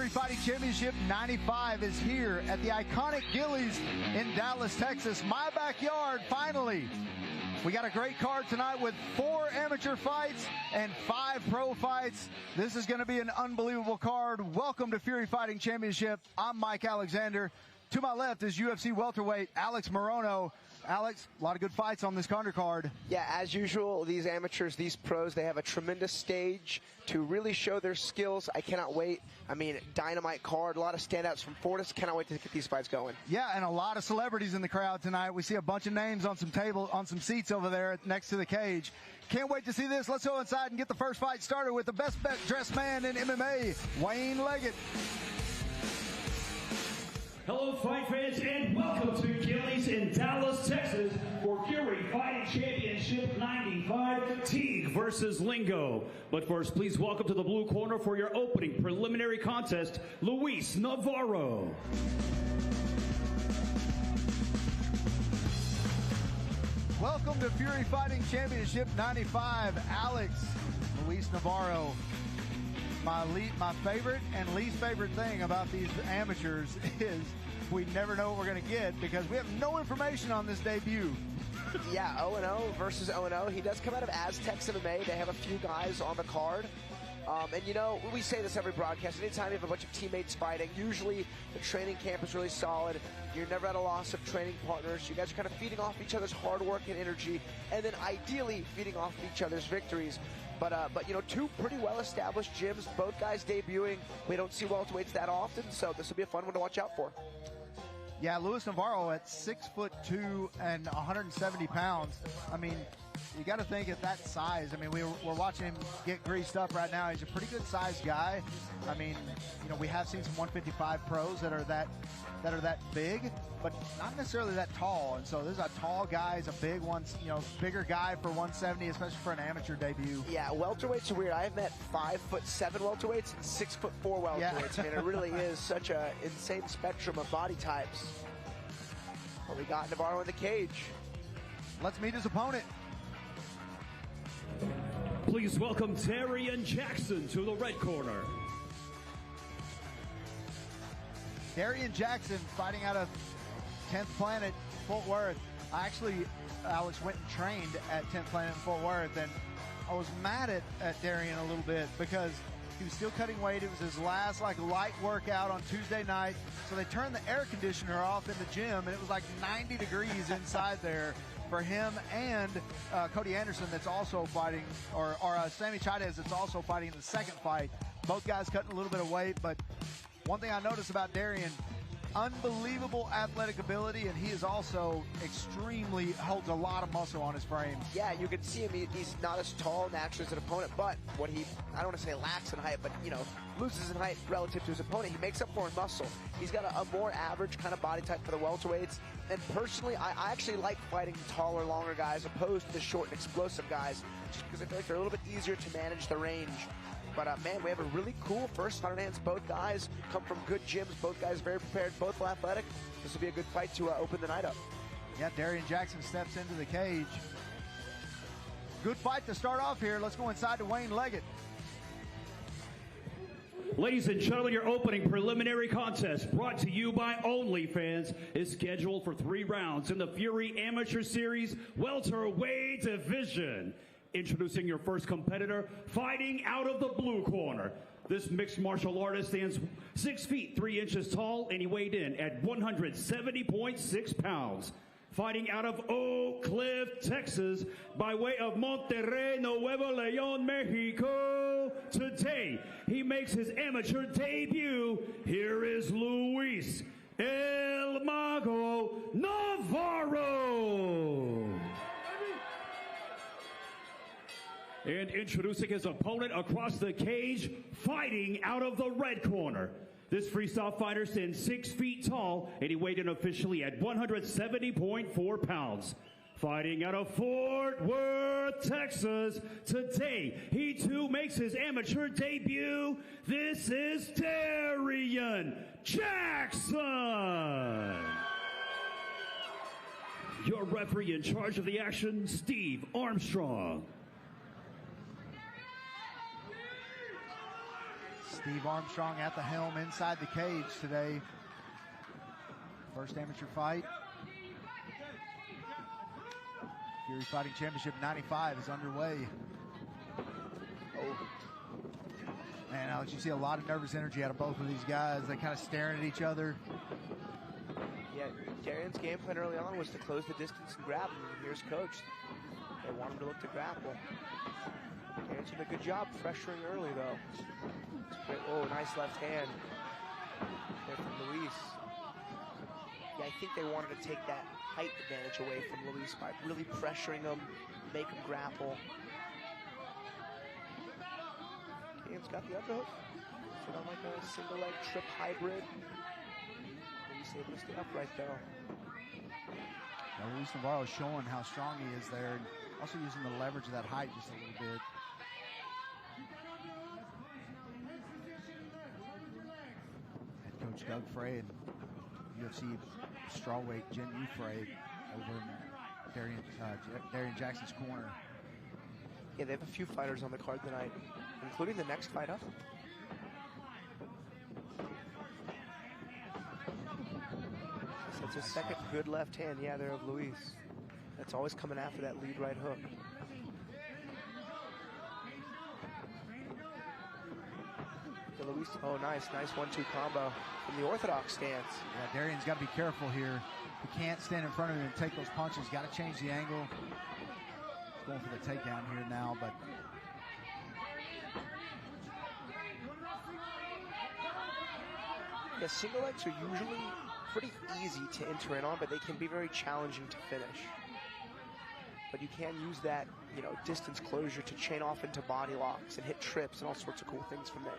Fury Fighting Championship 95 is here at the iconic Gillies in Dallas, Texas. My backyard, finally. We got a great card tonight with 4 amateur fights and 5 pro fights. This is going to be an unbelievable card. Welcome to Fury Fighting Championship. I'm Mike Alexander. To my left is UFC welterweight Alex Morono. Alex, a lot of good fights on this undercard. Yeah, as usual, these amateurs, these pros, they have a tremendous stage to really show their skills. I cannot wait. I mean, dynamite card, a lot of standouts from Fortis. Cannot wait to get these fights going. Yeah, and a lot of celebrities in the crowd tonight. We see a bunch of names on some seats over there next to the cage. Can't wait to see this. Let's go inside and get the first fight started with the best dressed man in MMA, Wayne Leggett. Hello, fight fans, and welcome to Gillies in Dallas, Texas for Fury Fighting Championship 95, Teague versus Lingo. But first, please welcome to the blue corner for your opening preliminary contest, Luis Navarro. Welcome to Fury Fighting Championship 95, Alex Luis Navarro. My favorite and least favorite thing about these amateurs is we never know what we're going to get because we have no information on this debut. Yeah, 0-0 versus 0-0. He does come out of Aztecs MMA. They have a few guys on the card. And you know, we say this every broadcast, anytime you have a bunch of teammates fighting, usually the training camp is really solid. You're never at a loss of training partners. You guys are kind of feeding off each other's hard work and energy, and then ideally feeding off of each other's victories. But you know, 2 pretty well-established gyms, both guys debuting. We don't see welterweights that often, so this will be a fun one to watch out for. Yeah, Luis Navarro at 6'2" and 170 pounds. I mean, you got to think at that size. I mean, we're watching him get greased up right now. He's a pretty good sized guy. I mean, you know, we have seen some 155 pros that are that big, but not necessarily that tall. And so this is a tall guy. He's a big one, you know, bigger guy for 170, especially for an amateur debut. Yeah, welterweights are weird. I've met 5'7" welterweights and 6'4" welterweights. Yeah. I mean, it really is such an insane spectrum of body types. Well, we got Navarro in the cage. Let's meet his opponent. Please welcome Darian Jackson to the red corner. Darian Jackson fighting out of 10th Planet, Fort Worth. I actually, Alex, went and trained at 10th Planet in Fort Worth, and I was mad at Darian a little bit because he was still cutting weight. It was his last light workout on Tuesday night, so they turned the air conditioner off in the gym, and it was like 90 degrees inside there for him and Cody Anderson, that's also fighting, or Sammy Chaidez, that's also fighting in the second fight. Both guys cutting a little bit of weight, but one thing I noticed about Darian, unbelievable athletic ability, and he is also holds a lot of muscle on his frame. Yeah, you can see him. He's not as tall naturally as an opponent, but what I don't want to say lacks in height, but, you know, loses in height relative to his opponent. He makes up for in muscle. He's got a more average kind of body type for the welterweights. And personally, I actually like fighting taller, longer guys opposed to the short and explosive guys, just because I feel like they're a little bit easier to manage the range. But, man, we have a really cool first fight on hands. Both guys come from good gyms. Both guys very prepared, both athletic. This will be a good fight to open the night up. Yeah, Darian Jackson steps into the cage. Good fight to start off here. Let's go inside to Wayne Leggett. Ladies and gentlemen, your opening preliminary contest, brought to you by OnlyFans, is scheduled for 3 rounds in the Fury Amateur Series welterweight division. Introducing your first competitor, fighting out of the blue corner. This mixed martial artist stands 6 feet 3 inches tall, and he weighed in at 170.6 pounds. Fighting out of Oak Cliff, Texas, by way of Monterrey, Nuevo León, Mexico. Today, he makes his amateur debut. Here is Luis El Mago Navarro. And introducing his opponent across the cage, fighting out of the red corner. This freestyle fighter stands 6 feet tall, and he weighed in officially at 170.4 pounds. Fighting out of Fort Worth, Texas. Today, he too makes his amateur debut. This is Darian Jackson. Your referee in charge of the action, Steve Armstrong. Steve Armstrong at the helm inside the cage today. First amateur fight. Fury Fighting Championship 95 is underway. Oh. Man, Alex, you see a lot of nervous energy out of both of these guys. They're kind of staring at each other. Yeah, Darian's game plan early on was to close the distance and grab him. Here's coach. They want him to look to grapple. Darian's did a good job pressuring early, though. Oh, nice left hand there from Luis. Yeah, I think they wanted to take that height advantage away from Luis by really pressuring him, make him grapple. Darian's got the underhook. Sit on like a single leg trip hybrid. Luis able to stay upright, though. Now, Luis Navarro showing how strong he is there, and also using the leverage of that height just a little bit. Head coach Doug Frey and UFC strawweight Jen U. Frey over in Darian Jackson's corner. Yeah, they have a few fighters on the card tonight, including the next fight up. It's a second good left hand, yeah, there of Luis. That's always coming after that lead right hook. The Luis, oh, nice 1-2 combo from the orthodox stance. Yeah, Darian's got to be careful here. He can't stand in front of him and take those punches. Got to change the angle. He's going for the takedown here now, but yeah, single legs are usually pretty easy to enter in on, but they can be very challenging to finish. But you can use that, you know, distance closure to chain off into body locks and hit trips and all sorts of cool things from there.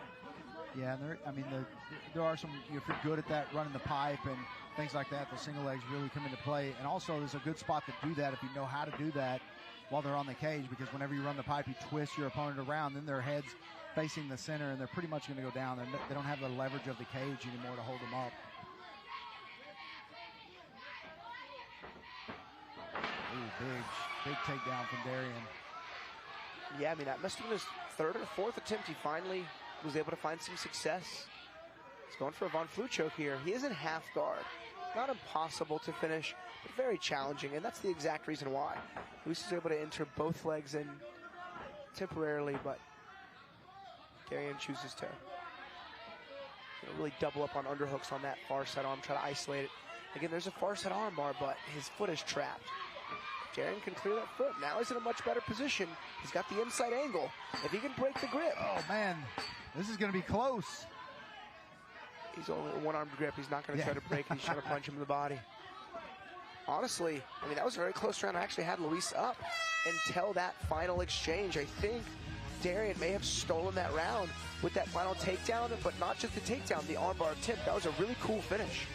yeah, and there are some, if you're good at that, running the pipe and things like that, the single legs really come into play. And also, there's a good spot to do that if you know how to do that while they're on the cage, because whenever you run the pipe, you twist your opponent around, then their head's facing the center, and they're pretty much going to go down. They don't have the leverage of the cage anymore to hold them up. Ooh, big takedown from Darian. Yeah, I mean, that must have been his third or fourth attempt. He finally was able to find some success. He's going for a Von Flue choke here. He is in half guard. Not impossible to finish, but very challenging, and that's the exact reason why. Luis is able to enter both legs in temporarily, but Darian chooses to really double up on underhooks on that far side arm, try to isolate it. Again, there's a far side arm bar, but his foot is trapped. Darian can clear that foot. Now he's in a much better position. He's got the inside angle. If he can break the grip. Oh, man, this is going to be close. He's only a one-armed grip. He's not going to try to break it. He's trying to punch him in the body. Honestly, I mean, that was a very close round. I actually had Luis up until that final exchange. I think Darian may have stolen that round with that final takedown, but not just the takedown, the armbar attempt. That was a really cool finish.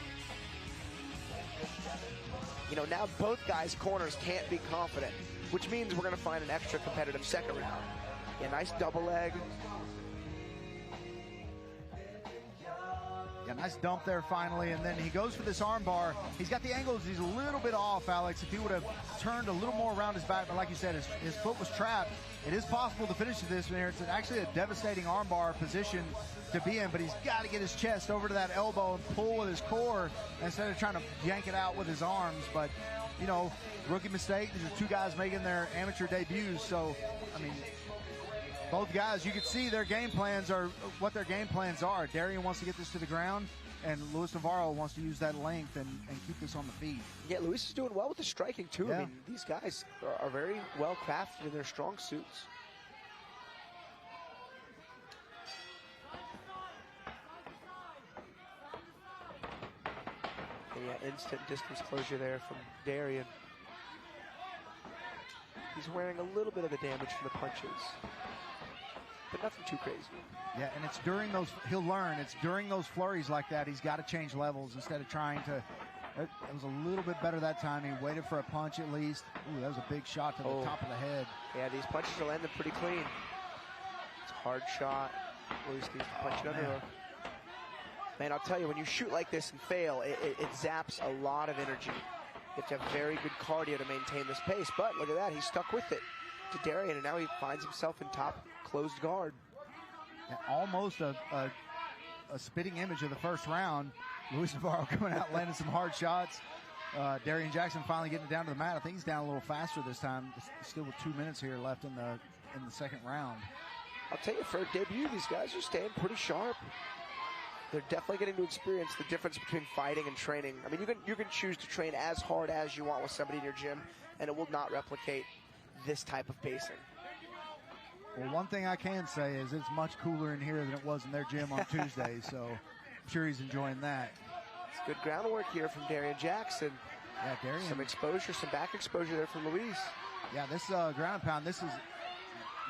You know, now both guys' corners can't be confident, which means we're going to find an extra competitive second round. Yeah, nice double leg. Yeah, nice dump there finally, and then he goes for this arm bar. He's got the angles, he's a little bit off, Alex. If he would have turned a little more around his back, but like you said, his foot was trapped. It is possible to finish this here. It's actually a devastating arm bar position to be in, but he's got to get his chest over to that elbow and pull with his core instead of trying to yank it out with his arms. But, you know, rookie mistake. These are two guys making their amateur debuts, so, I mean, both guys, you can see their game plans are what their game plans are. Darian wants to get this to the ground, and Luis Navarro wants to use that length and keep this on the feet. Yeah, Luis is doing well with the striking, too. Yeah. I mean, these guys are very well crafted in their strong suits. And yeah, instant distance closure there from Darian. He's wearing a little bit of the damage from the punches, but nothing too crazy. Yeah, and it's during those, he'll learn, it's during those flurries like that, he's got to change levels instead of trying to, it was a little bit better that time. He waited for a punch at least. Ooh, that was a big shot to the top of the head. Yeah, these punches are landing pretty clean. It's a hard shot. Luis needs to punch it under. Man, I'll tell you, when you shoot like this and fail, it zaps a lot of energy. You have to have very good cardio to maintain this pace, but look at that, he's stuck with it to Darian, and now he finds himself in top closed guard. And almost a spitting image of the first round. Luis Navarro coming out, landing some hard shots. Darian Jackson finally getting it down to the mat. I think he's down a little faster this time. Still with 2 minutes here left in the second round. I'll tell you, for a debut, these guys are staying pretty sharp. They're definitely getting to experience the difference between fighting and training. I mean, you can choose to train as hard as you want with somebody in your gym, and it will not replicate this type of pacing. Well, one thing I can say is it's much cooler in here than it was in their gym on Tuesday, so I'm sure he's enjoying that. It's good groundwork here from Darian Jackson. Yeah, Darian. Some exposure, some back exposure there from Luis. Yeah, this ground and pound, this is...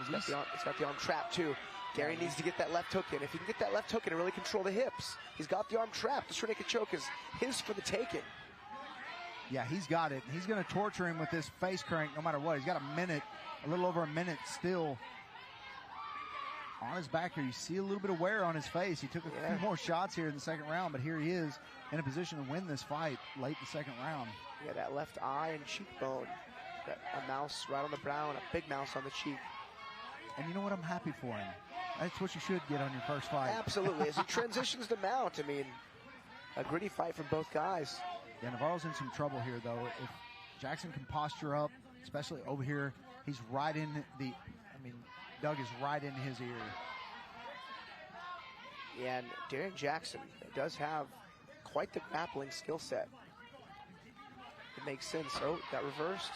It's got the arm trapped, too. Darian needs to get that left hook in. If he can get that left hook in and really control the hips, he's got the arm trapped. This rear naked choke is his for the taking. Yeah, he's got it. He's going to torture him with this face crank no matter what. He's got a little over a minute still on his back here. You see a little bit of wear on his face. He took a few more shots here in the second round, but here he is in a position to win this fight late in the second round. Yeah, that left eye and cheekbone. Got a mouse right on the brow and a big mouse on the cheek. And you know what? I'm happy for him. That's what you should get on your first fight. Absolutely. As he transitions to mount, I mean, a gritty fight from both guys. Yeah, Navarro's in some trouble here, though. If Jackson can posture up, especially over here, he's right in Doug is right in his ear. Yeah, and Darian Jackson does have quite the grappling skill set. It makes sense. Oh, got reversed.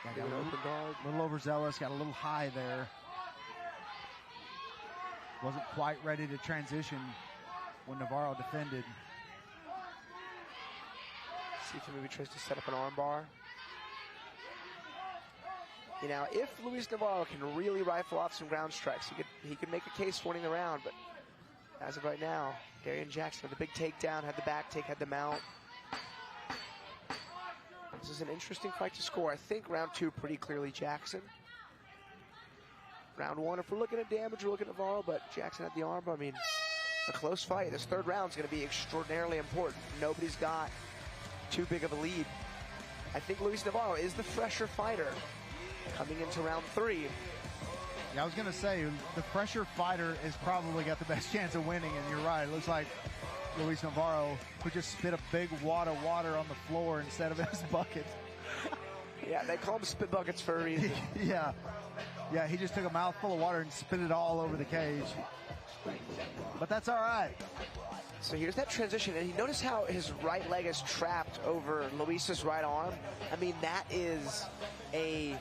Yeah, got a little overzealous, got a little high there. Wasn't quite ready to transition when Navarro defended. See if he maybe tries to set up an armbar. You know, if Luis Navarro can really rifle off some ground strikes, he could make a case for winning the round. But as of right now, Darian Jackson with the big takedown, had the back take, had the mount. This is an interesting fight to score. I think round two pretty clearly Jackson. Round one, if we're looking at damage, we're looking at Navarro, but Jackson had the arm. I mean, a close fight. This third round is going to be extraordinarily important. Nobody's got too big of a lead. I think Luis Navarro is the fresher fighter coming into round three. Yeah, I was going to say, the fresher fighter has probably got the best chance of winning, and you're right. It looks like Luis Navarro, who just spit a big wad of water on the floor instead of his bucket. Yeah, they call them spit buckets for a reason. Yeah, he just took a mouthful of water and spit it all over the cage. But that's all right. So here's that transition, and you notice how his right leg is trapped over Luis's right arm? I mean, that is a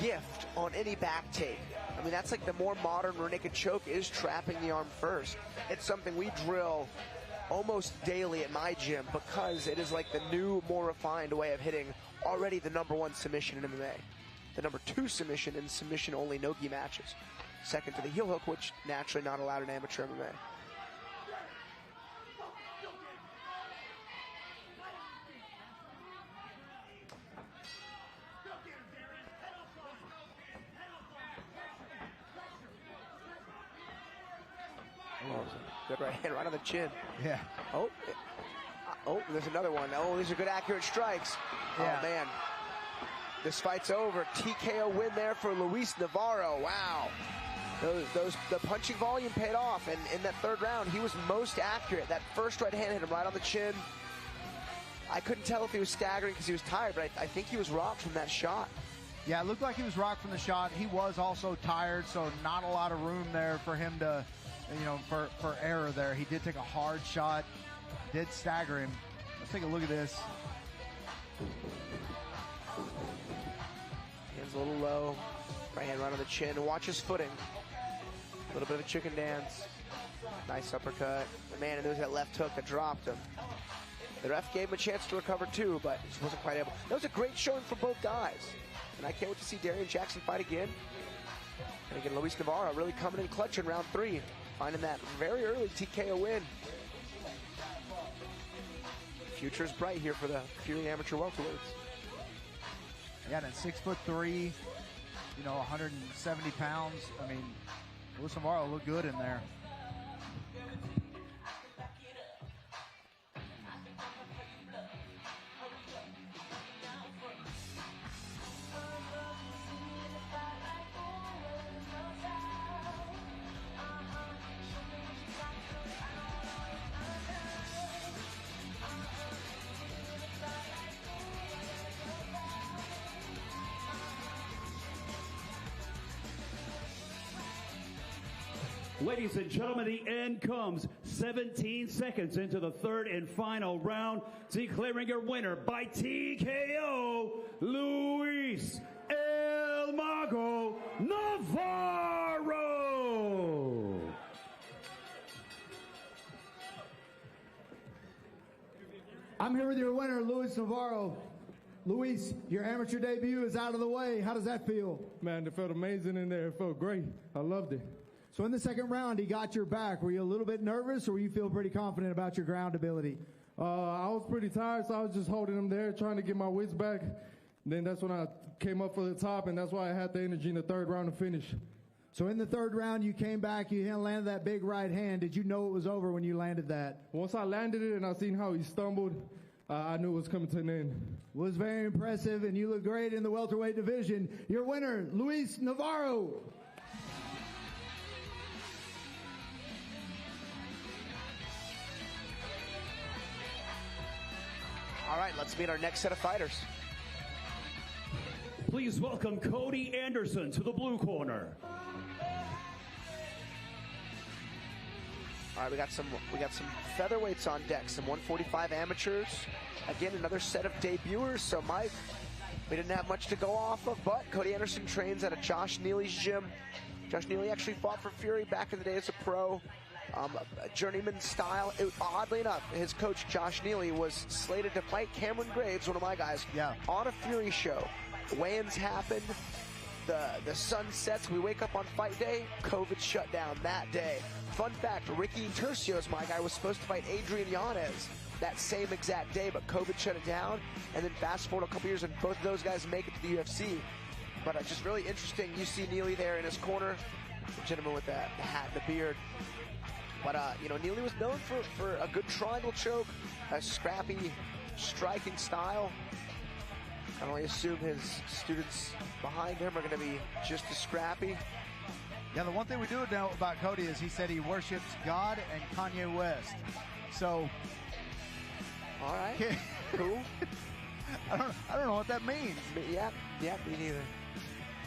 gift on any back take. I mean, that's like the more modern rear naked choke is trapping the arm first. It's something we drill almost daily at my gym because it is like the new, more refined way of hitting already the #1 submission in MMA. The #2 submission in submission-only no-gi matches. Second to the heel hook, which naturally not allowed in amateur MMA. Good right hand, right on the chin. Yeah. Oh, there's another one. Oh, these are good accurate strikes. Yeah. Oh, man. This fight's over. TKO win there for Luis Navarro. Wow. The punching volume paid off, and in that third round, he was most accurate. That first right hand hit him right on the chin. I couldn't tell if he was staggering because he was tired, but I think he was rocked from that shot. Yeah, it looked like he was rocked from the shot. He was also tired, so not a lot of room there for him to, for error there. He did take a hard shot, did stagger him. Let's take a look at this. Hands a little low, right hand right on the chin. Watch his footing. A little bit of a chicken dance. Nice uppercut. Man, and there was that left hook that dropped him. The ref gave him a chance to recover too, but he wasn't quite able. That was a great showing for both guys. And I can't wait to see Darian Jackson fight again. And again, Luis Navarro really coming in clutch in round 3, finding that very early TKO win. Future's bright here for the Fury amateur welterweights. Yeah, and at 6'3", 170 pounds. I mean, Luis Navarro looked good in there. Ladies and gentlemen, the end comes 17 seconds into the third and final round, declaring your winner by TKO, Luis El Mago Navarro. I'm here with your winner, Luis Navarro. Luis, your amateur debut is out of the way. How does that feel? Man, it felt amazing in there. It felt great. I loved it. So in the second round, he got your back. Were you a little bit nervous, or were you feel pretty confident about your ground ability? I was pretty tired, so I was just holding him there, trying to get my wits back. Then that's when I came up for the top, and that's why I had the energy in the third round to finish. So in the third round, you came back, you landed that big right hand. Did you know it was over when you landed that? Once I landed it and I seen how he stumbled, I knew it was coming to an end. It was very impressive, and you look great in the welterweight division. Your winner, Luis Navarro. All right, let's meet our next set of fighters. Please welcome Cody Anderson to the blue corner. All right, we got some featherweights on deck, some 145 amateurs. Again, another set of debuters. So, Mike, we didn't have much to go off of, but Cody Anderson trains at a Josh Neely's gym. Josh Neely actually fought for Fury back in the day as a pro. A journeyman style. Oddly enough, his coach Josh Neely was slated to fight Cameron Graves, one of my guys, on a Fury show. Weigh-ins happened, the sun sets, we wake up on fight day, COVID shut down that day. Fun fact, Ricky Tercios, my guy, was supposed to fight Adrian Yanez that same exact day, but COVID shut it down. And then fast forward a couple years, and both of those guys make it to the UFC. But just really interesting, you see Neely there in his corner, the gentleman with the hat and the beard. But, you know, Neely was known for a good triangle choke, a scrappy, striking style. I can only assume his students behind him are going to be just as scrappy. Yeah, the one thing we do know about Cody is he said he worships God and Kanye West. So, all right, cool. I don't know what that means. Yeah, me neither.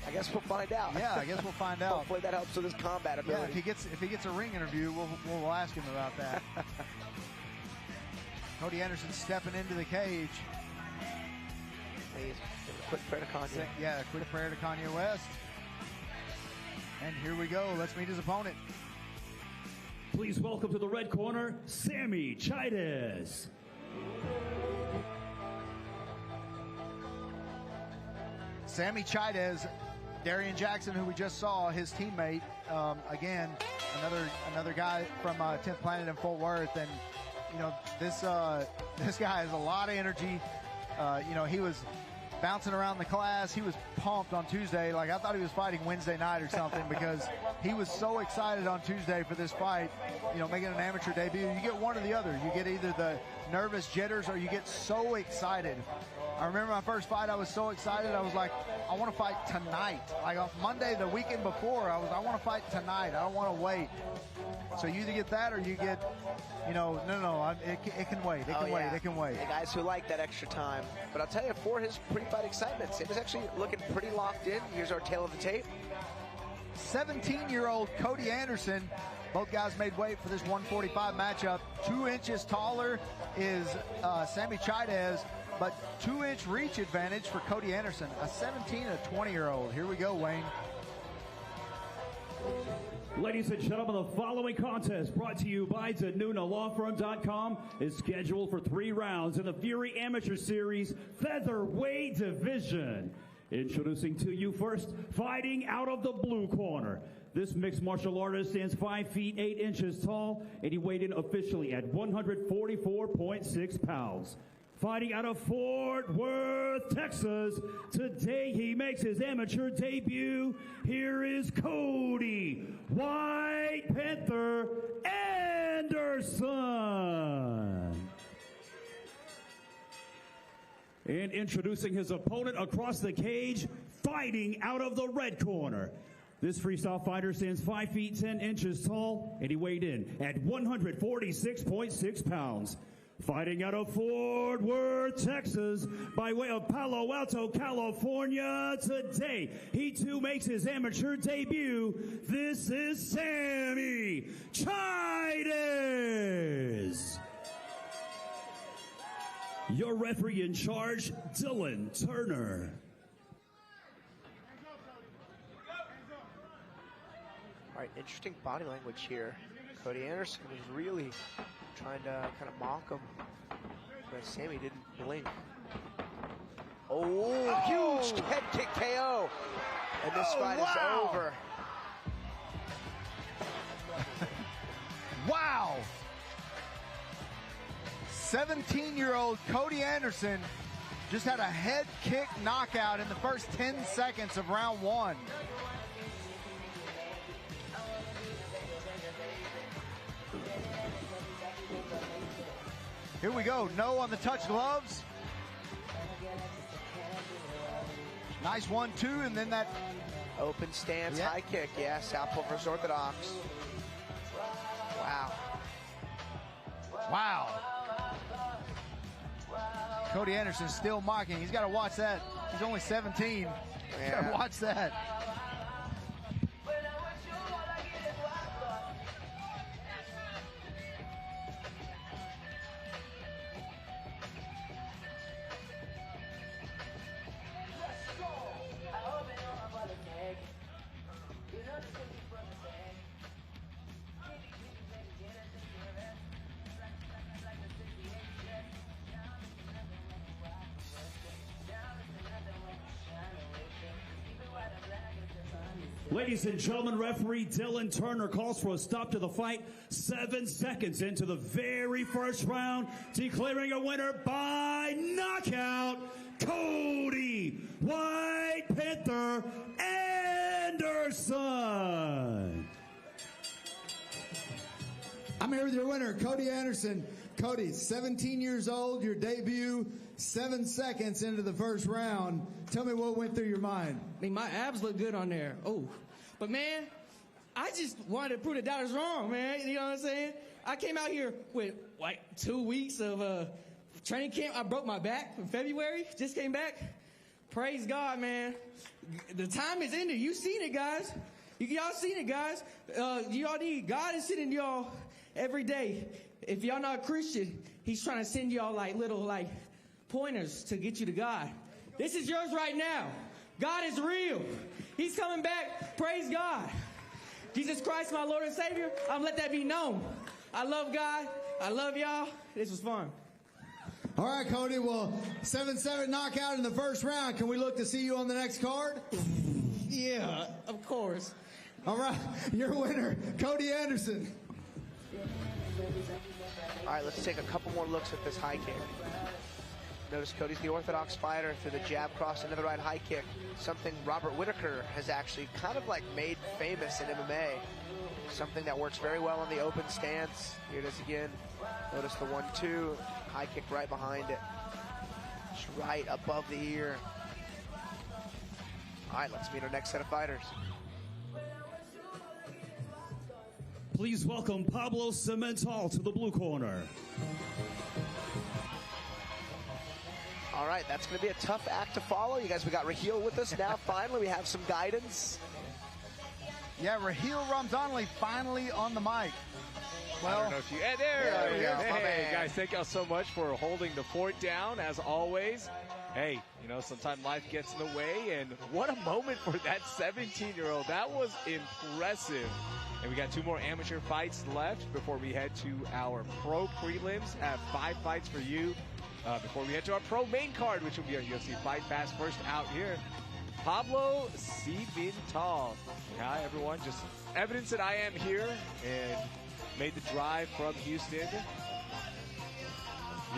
I guess we'll find out. Yeah, I guess we'll find out. Hopefully that helps with his combat ability. Yeah, if he gets a ring interview, we'll ask him about that. Cody Anderson stepping into the cage. Please, give a quick prayer to Kanye. Yeah, a quick prayer to Kanye West. And here we go. Let's meet his opponent. Please welcome to the red corner, Sammy Chaidez. Sammy Chaidez, Darian Jackson, who we just saw, his teammate, again, another guy from 10th Planet in Fort Worth, and you know this guy has a lot of energy. You know, he was bouncing around the class. He was pumped on Tuesday. Like, I thought he was fighting Wednesday night or something because he was so excited on Tuesday for this fight, you know, making an amateur debut. You get one or the other. You get either the nervous jitters or you get so excited. I remember my first fight, I was so excited. I was like, I want to fight tonight. Like on Monday, the weekend before, I want to fight tonight. I don't want to wait. So you either get that or you get, you know, no, it can wait. It can wait. It can wait. The guys who like that extra time. But I'll tell you, for his pre-fight excitement, Sam is actually looking pretty locked in. Here's our tail of the tape. 17-year-old Cody Anderson. Both guys made weight for this 145 matchup. 2 inches taller is Sammy Chaidez, but 2-inch reach advantage for Cody Anderson, a 17 and a 20-year-old. Here we go, Wayne. Ladies and gentlemen, the following contest brought to you by ZanunaLawFirm.com is scheduled for 3 rounds in the Fury Amateur Series Featherweight Division. Introducing to you first, fighting out of the blue corner. This mixed martial artist stands 5 feet 8 inches tall, and he weighed in officially at 144.6 pounds. Fighting out of Fort Worth, Texas, today he makes his amateur debut. Here is Cody White Panther Anderson. And introducing his opponent across the cage, fighting out of the red corner. This freestyle fighter stands 5 feet 10 inches tall, and he weighed in at 146.6 pounds. Fighting out of Fort Worth, Texas, by way of Palo Alto, California, today, he too makes his amateur debut. This is Sammy Chaidez. Your referee in charge, Dylan Turner. All right, interesting body language here. Cody Anderson is really trying to kind of mock him, but Sammy didn't blink. Oh, huge head kick KO. And this fight is over. Wow. 17-year-old Cody Anderson just had a head kick knockout in the first 10 seconds of round 1. Here we go. No on the touch gloves. Nice 1-2, and then that open stance high kick. Yeah, southpaw versus orthodox. Wow. Wow. Cody Anderson still mocking. He's got to watch that. He's only 17. Yeah. He's got to watch that. Ladies and gentlemen, referee Dylan Turner calls for a stop to the fight 7 seconds into the very first round, declaring a winner by knockout, Cody White Panther Anderson. I'm here with your winner, Cody Anderson. Cody, 17 years old, your debut, 7 seconds into the first round. Tell me what went through your mind. I mean, my abs look good on there. Oh, but man, I just wanted to prove the doubters wrong, man. You know what I'm saying? I came out here with like 2 weeks of training camp. I broke my back in February. Just came back. Praise God, man. The time is ended. You seen it, guys. Y'all seen it, guys. Y'all need God is sending y'all every day. If y'all not Christian, He's trying to send y'all like little pointers to get you to God. This is yours right now. God is real. He's coming back. Praise God. Jesus Christ, my Lord and Savior. I'm let that be known. I love God. I love y'all. This was fun. All right, Cody. Well, 7-7 knockout in the first round. Can we look to see you on the next card? Yeah, of course. All right. Your winner, Cody Anderson. All right, let's take a couple more looks at this high kick. Notice Cody's the orthodox fighter through the jab cross into the right high kick. Something Robert Whitaker has actually kind of made famous in MMA. Something that works very well on the open stance. Here it is again. Notice the 1-2. High kick right behind it. Just right above the ear. All right, let's meet our next set of fighters. Please welcome Pablo Simental to the blue corner. All right, that's going to be a tough act to follow. You guys, we got Raheel with us now. Finally, we have some guidance. Yeah, Raheel Ramzanli finally on the mic. Well, I don't know if you... there we go. Hey, man. Guys, thank y'all so much for holding the fort down, as always. Hey, sometimes life gets in the way, and what a moment for that 17-year-old. That was impressive. And we got 2 more amateur fights left before we head to our pro prelims. Have 5 fights for you before we head to our pro main card, which will be our UFC Fight Pass. First out here, Pablo Simental. Hi, everyone. Just evidence that I am here and made the drive from Houston.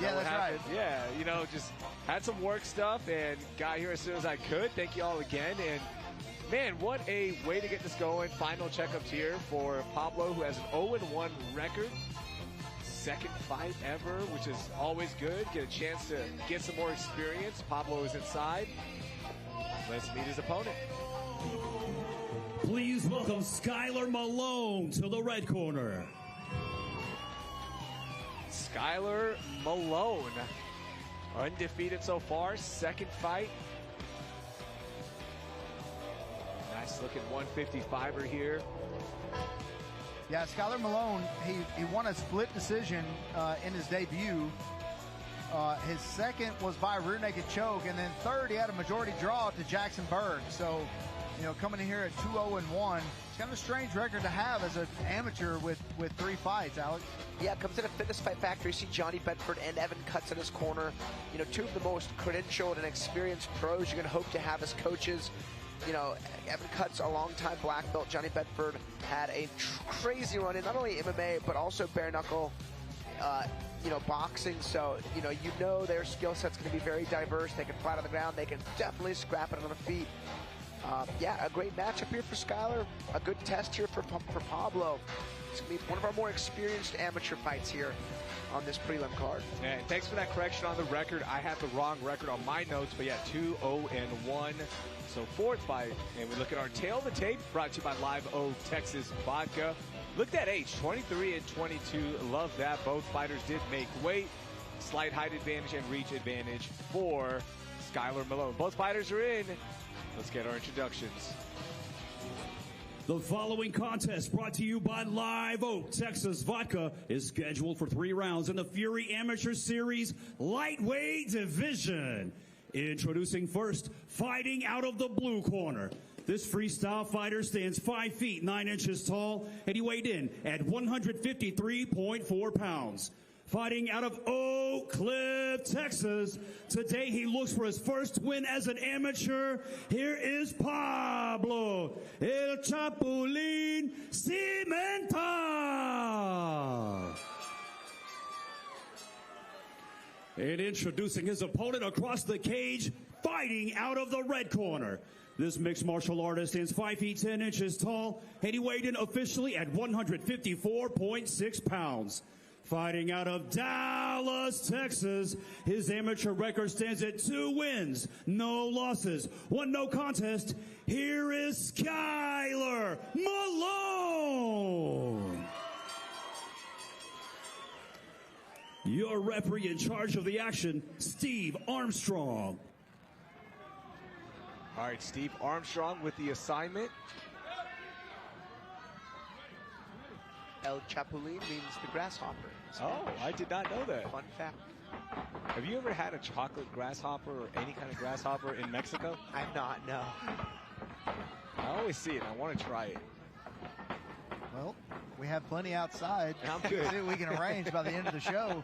Yeah, that's right. Yeah, just had some work stuff and got here as soon as I could. Thank you all again. And man, what a way to get this going. Final checkups here for Pablo, who has an 0-1 record. Second fight ever, which is always good. Get a chance to get some more experience. Pablo is inside. Let's meet his opponent. Please welcome Skylar Malone to the red corner. Skyler Malone. Undefeated so far, second fight. Nice looking 155er here. Yeah, Skyler Malone, he won a split decision in his debut. His second was by rear naked choke, and then third he had a majority draw to Jackson Berg. So, you know, coming in here at 2-0-1, it's kind of a strange record to have as an amateur with 3 fights, Alex. Yeah, comes in a Fitness Fight Factory. See Johnny Bedford and Evan Cutts in his corner. You know, 2 of the most credentialed and experienced pros you can hope to have as coaches. You know, Evan Cutts, a longtime black belt. Johnny Bedford had a crazy run in not only MMA, but also bare knuckle, you know, boxing. So, you know their skill set's going to be very diverse. They can fight on the ground. They can definitely scrap it on the feet. Yeah, a great matchup here for Skyler. A good test here for Pablo. It's going to be one of our more experienced amateur fights here on this prelim card. And thanks for that correction on the record. I had the wrong record on my notes, but yeah, 2-0-1. So fourth fight, and we look at our tail of the tape, brought to you by Live Oak Texas Vodka. Look at that age, 23 and 22. Love that. Both fighters did make weight. Slight height advantage and reach advantage for Skyler Malone. Both fighters are in. Let's get our introductions. The following contest, brought to you by Live Oak Texas Vodka, is scheduled for 3 rounds in the Fury Amateur Series lightweight division. Introducing first, fighting out of the blue corner. This freestyle fighter stands 5 feet 9 inches tall, and he weighed in at 153.4 pounds. Fighting out of Oak Cliff, Texas. Today he looks for his first win as an amateur. Here is Pablo El Chapulín Simental. And introducing his opponent across the cage, fighting out of the red corner. This mixed martial artist stands 5 feet 10 inches tall, and he weighed in officially at 154.6 pounds. Fighting out of Dallas, Texas, his amateur record stands at 2 wins, no losses, 1 no contest. Here is Skyler Malone. Your referee in charge of the action, Steve Armstrong. All right, Steve Armstrong with the assignment. El Chapulín means the grasshopper. Oh, I did not know that. Fun fact. Have you ever had a chocolate grasshopper or any kind of grasshopper in Mexico? I've not, no. I always see it. I want to try it. Well, we have plenty outside. I'm good. See what we can arrange by the end of the show.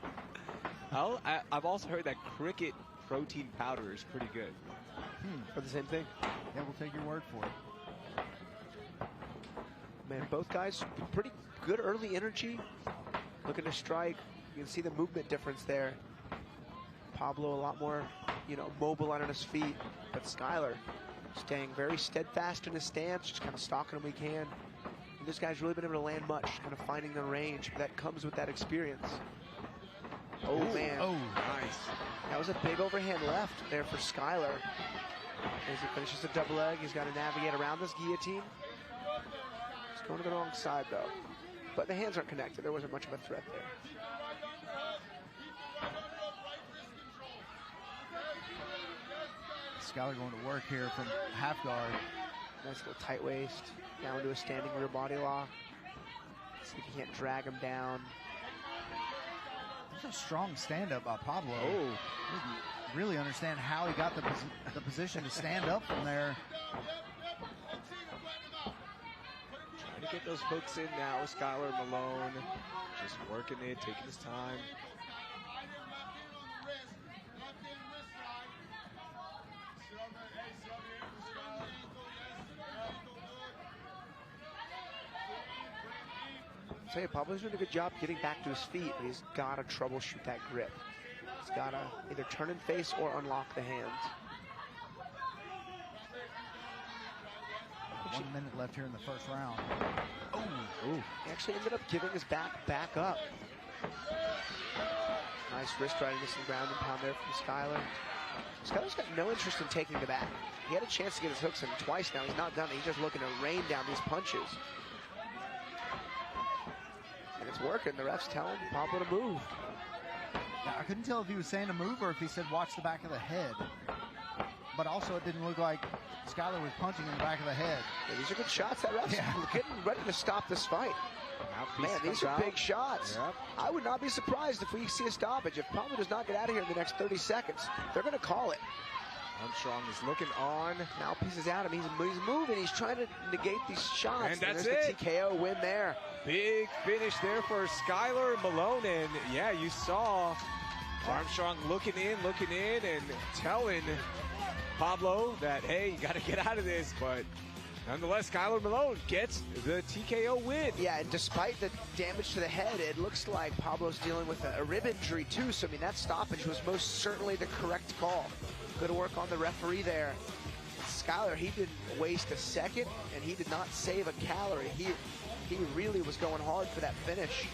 I've also heard that cricket protein powder is pretty good. For the same thing? Yeah, we'll take your word for it. Man, both guys, pretty good early energy. Looking to strike. You can see the movement difference there. Pablo a lot more, you know, mobile on his feet. But Skyler staying very steadfast in his stance, just kind of stalking him when he can. And this guy's really been able to land much, kind of finding the range that comes with that experience. Oh, man. Oh, nice. That was a big overhand left there for Skyler. As he finishes the double leg, he's got to navigate around this guillotine. He's going to the wrong side, though. But the hands aren't connected. There wasn't much of a threat there. Skyler going to work here from half guard. Nice little tight waist. Down into a standing rear body lock. See if he can't drag him down. There's a strong stand-up by Pablo. Oh. Didn't really understand how he got the position to stand up from there. Trying to get those hooks in now. Skyler Malone just working it, taking his time. I'll tell you, Pablo's doing a good job getting back to his feet, but he's got to troubleshoot that grip. He's got to either turn and face or unlock the hands. 1 minute left here in the first round. Oh, he actually ended up giving his back up. Nice wrist riding this ground and pound there from Skyler. Skyler's got no interest in taking the back. He had a chance to get his hooks in twice now. He's not done it. He's just looking to rain down these punches. And it's working. The ref's telling Pablo to move. I couldn't tell if he was saying a move or if he said watch the back of the head. But also it didn't look like Skyler was punching in the back of the head. Yeah, these are good shots. That ref's getting ready to stop this fight. Man, these are big shots. Yep. I would not be surprised if we see a stoppage. If Pablo does not get out of here in the next 30 seconds, they're going to call it. Armstrong is looking on. Mouthpiece is at him. He's moving. He's trying to negate these shots. And that's there's it. The TKO win there. Big finish there for Skyler Malone. And yeah, you saw Armstrong looking in, and telling Pablo that, hey, you got to get out of this. But nonetheless, Skyler Malone gets the TKO win. Yeah, and despite the damage to the head, it looks like Pablo's dealing with a rib injury too. So, I mean, that stoppage was most certainly the correct call. Good work on the referee there. Skyler, he didn't waste a second, and he did not save a calorie. He really was going hard for that finish.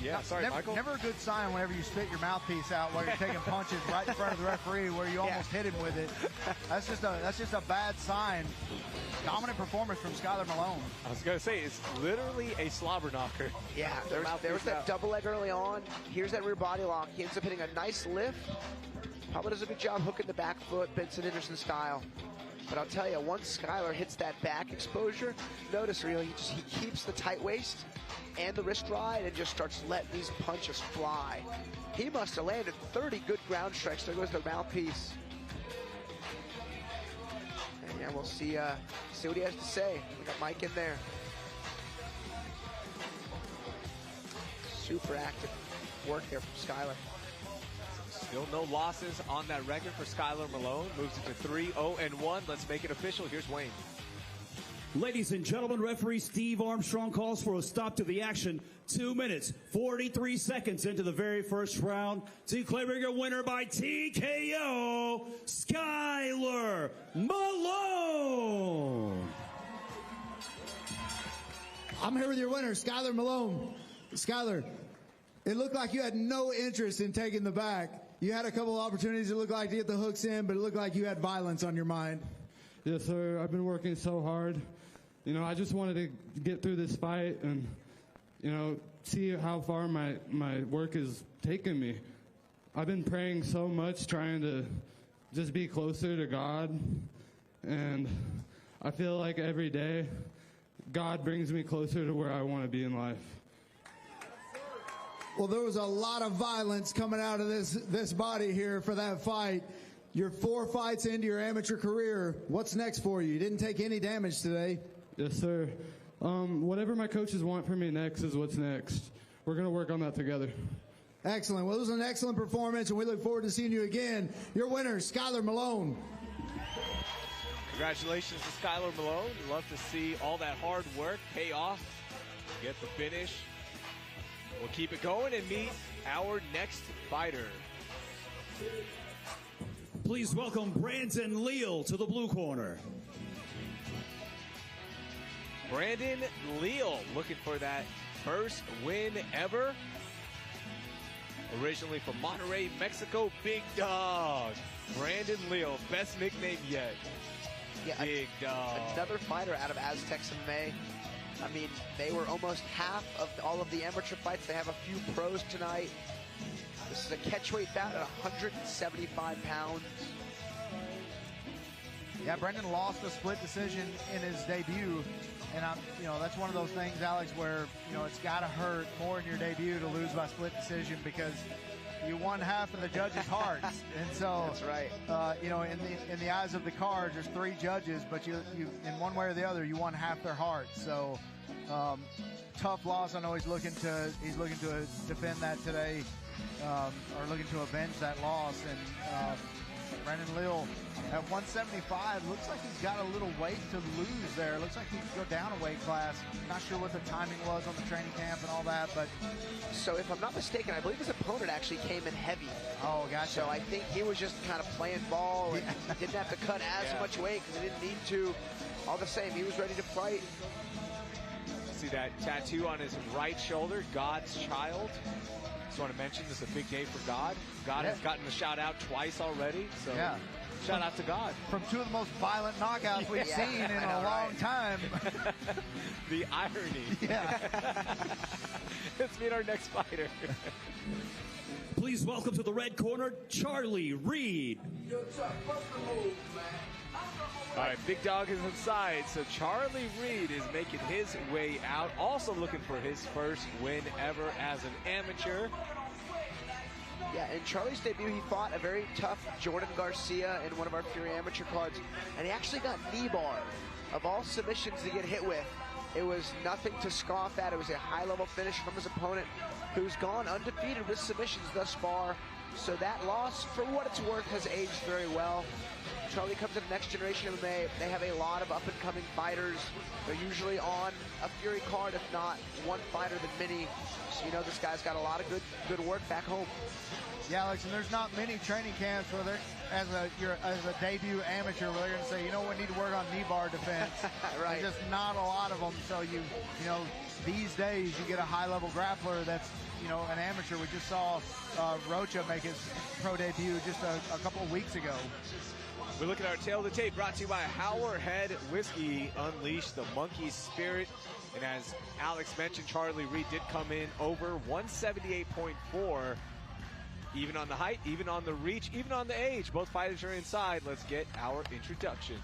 Yeah, sorry, Michael. Never a good sign whenever you spit your mouthpiece out while you're taking punches right in front of the referee where you almost hit him with it. That's just a bad sign. Dominant performance from Skyler Malone. I was going to say, it's literally a slobber knocker. Yeah, there was that double leg early on. Here's that rear body lock. He ends up hitting a nice lift. Pablo does a good job hooking the back foot, Benson Henderson style. But I'll tell you, once Skyler hits that back exposure, notice really he keeps the tight waist and the wrist ride and just starts letting these punches fly. He must have landed 30 good ground strikes. There goes the mouthpiece. And yeah, we'll see what he has to say. We got Mike in there. Super active work there from Skyler. Still no losses on that record for Skyler Malone. Moves it to 3-0-1. Let's make it official. Here's Wayne. Ladies and gentlemen, referee Steve Armstrong calls for a stop to the action. 2 minutes, 43 seconds into the very first round. Declaring a winner by TKO, Skyler Malone. I'm here with your winner, Skyler Malone. Skyler, it looked like you had no interest in taking the back. You had a couple of opportunities, it looked like, to get the hooks in, but it looked like you had violence on your mind. Yes, sir. I've been working so hard. You know, I just wanted to get through this fight and, you know, see how far my work is taking me. I've been praying so much, trying to just be closer to God. And I feel like every day, God brings me closer to where I want to be in life. Well, there was a lot of violence coming out of this body here for that fight. You're 4 fights into your amateur career. What's next for you? You didn't take any damage today. Yes, sir. Whatever my coaches want for me next is what's next. We're going to work on that together. Excellent. Well, it was an excellent performance, and we look forward to seeing you again. Your winner, Skyler Malone. Congratulations to Skyler Malone. We love to see all that hard work pay off. Get the finish. We'll keep it going and meet our next fighter. Please welcome Brandon Leal to the blue corner. Brandon Leal looking for that first win ever. Originally from Monterrey, Mexico, Big Dog. Brandon Leal, best nickname yet. Yeah, Big Dog. Another fighter out of Aztecs MMA. I mean, they were almost half of all of the amateur fights. They have a few pros tonight. This is a catchweight bout at 175 pounds. Yeah, Brendan lost a split decision in his debut, and that's one of those things, Alex, where it's got to hurt more in your debut to lose by split decision because you won half of the judges' hearts, and so that's right. In the eyes of the cards, there's 3 judges, but you in one way or the other, you won half their hearts. So tough loss. I know he's looking to defend that today, or looking to avenge that loss. And Brandon Leal at 175 looks like he's got a little weight to lose there. Looks like he could go down a weight class. Not sure what the timing was on the training camp and all that, but so if I'm not mistaken, I believe his opponent actually came in heavy. Oh, gotcha. So I think he was just kind of playing ball and didn't have to cut as much weight because he didn't need to. All the same, he was ready to fight. See that tattoo on his right shoulder, God's child. Just want to mention this is a big day for God. God has gotten the shout out twice already. So shout out to God. From 2 of the most violent knockouts we've seen in a long time. The irony. Yeah. Let's meet our next fighter. Please welcome to the red corner, Charlie Reed. All right, Big Dog is inside, so Charlie Reed is making his way out, also looking for his first win ever as an amateur. Yeah, in Charlie's debut, he fought a very tough Jordan Garcia in one of our Fury amateur cards, and he actually got knee barred. Of all submissions to get hit with, it was nothing to scoff at. It was a high-level finish from his opponent, who's gone undefeated with submissions thus far. So that loss, for what it's worth, has aged very well. Charlie comes in the next generation MMA. They have a lot of up-and-coming fighters. They're usually on a Fury card, if not one fighter than many. So you know this guy's got a lot of good work back home. Yeah, Alex, and there's not many training camps where they're, as a debut amateur, where they're going to say, you know, we need to work on knee bar defense. Right. There's just not a lot of them. So you know, these days you get a high-level grappler that's, you know, an amateur. We just saw Rocha make his pro debut just a couple of weeks ago. We look at our tail of the tape, brought to you by Howler Head Whiskey. Unleash the monkey spirit. And as Alex mentioned, Charlie Reed did come in over 178.4. Even on the height, even on the reach, even on the age. Both fighters are inside. Let's get our introductions.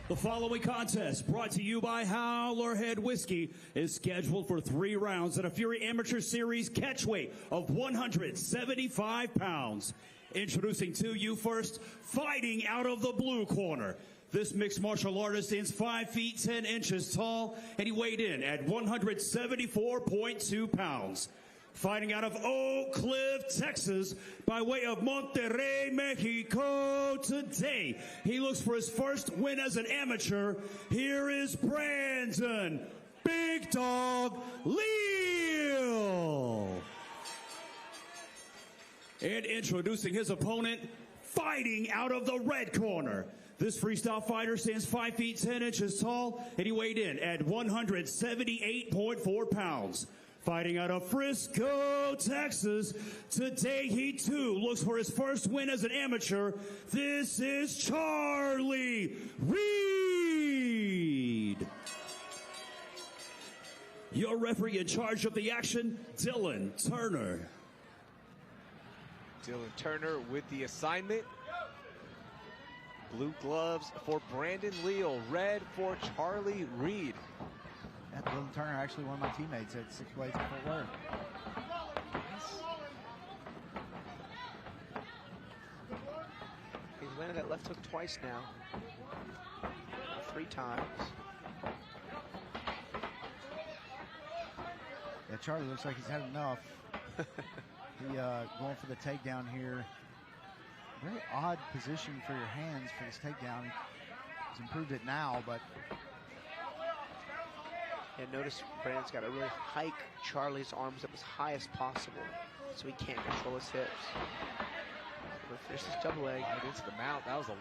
The following contest, brought to you by Howler Head Whiskey, is scheduled for 3 rounds at a Fury Amateur Series catchweight of 175 pounds. Introducing to you first, fighting out of the blue corner. This mixed martial artist stands 5 feet 10 inches tall, and he weighed in at 174.2 pounds. Fighting out of Oak Cliff, Texas, by way of Monterrey, Mexico today. He looks for his first win as an amateur. Here is Brandon Big Dog Leal. And introducing his opponent, fighting out of the red corner. This freestyle fighter stands 5 feet 10 inches tall, and he weighed in at 178.4 pounds. Fighting out of Frisco, Texas, today he too looks for his first win as an amateur. This is Charlie Reed. Your referee in charge of the action, Dylan Turner. Dylan Turner with the assignment. Blue gloves for Brandon Leal, red for Charlie Reed. Yeah, Dylan Turner, actually one of my teammates at 6 weights at Fort Worth. He's landed that left hook twice now. 3 times. Yeah, Charlie looks like he's had enough. He going for the takedown here. Very odd position for your hands for this takedown. He's improved it now, but... And notice Brandon's got to really hike Charlie's arms up as high as possible so he can't control his hips. We'll finish this double leg. Right into the mount. That was a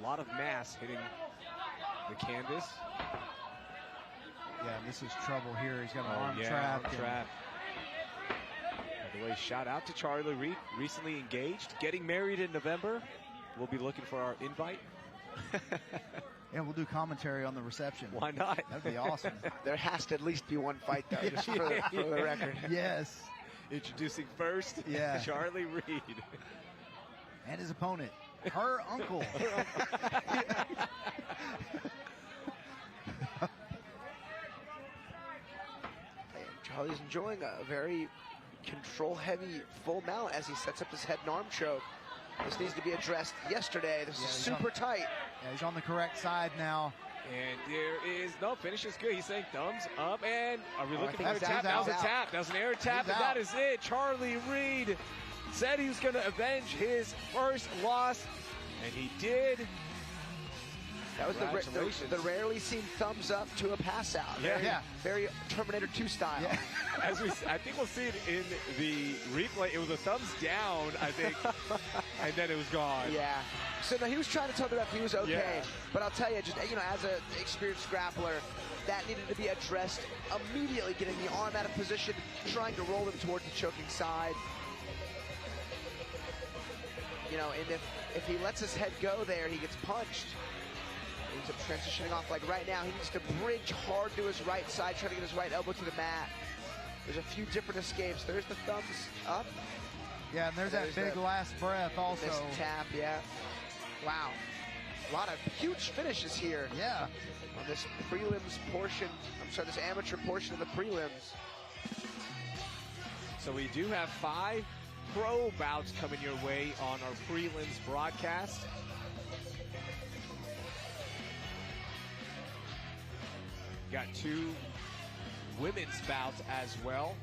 lot of mass hitting the canvas. Yeah, this is trouble here. He's got an arm trap. trap. By the way, shout out to Charlie Reed, recently engaged, getting married in November. We'll be looking for our invite. Yeah, we'll do commentary on the reception. Why not? That'd be awesome. There has to at least be one fight, though, just for the record. Yes. Introducing first, Charlie Reed. And his opponent, her uncle. Charlie's enjoying a very control-heavy full mount as he sets up his head and arm choke. This needs to be addressed yesterday. This is super tight. Yeah, he's on the correct side now. And there is, no, finish is good. He's saying thumbs up, and are we looking for a he's tap? out. That was a tap. That was an air tap, and that is it. Charlie Reed said he was going to avenge his first loss, and he did. That was the rarely seen thumbs up to a pass out. Very Terminator 2 style. Yeah. As I think we'll see it in the replay. It was a thumbs down, I think, and then it was gone. Yeah. So no, he was trying to tell the ref he was okay. Yeah. But I'll tell you, just as an experienced grappler, that needed to be addressed immediately. Getting the arm out of position, trying to roll him towards the choking side. And if he lets his head go there, he gets punched. He ends up transitioning off. Like right now, he needs to bridge hard to his right side, trying to get his right elbow to the mat. There's a few different escapes. There's the thumbs up. Yeah, and there's that big last breath also. This tap, yeah. Wow. A lot of huge finishes here. Yeah. On this prelims portion, this amateur portion of the prelims. So we do have 5 pro bouts coming your way on our prelims broadcast. Got 2 women's bouts as well.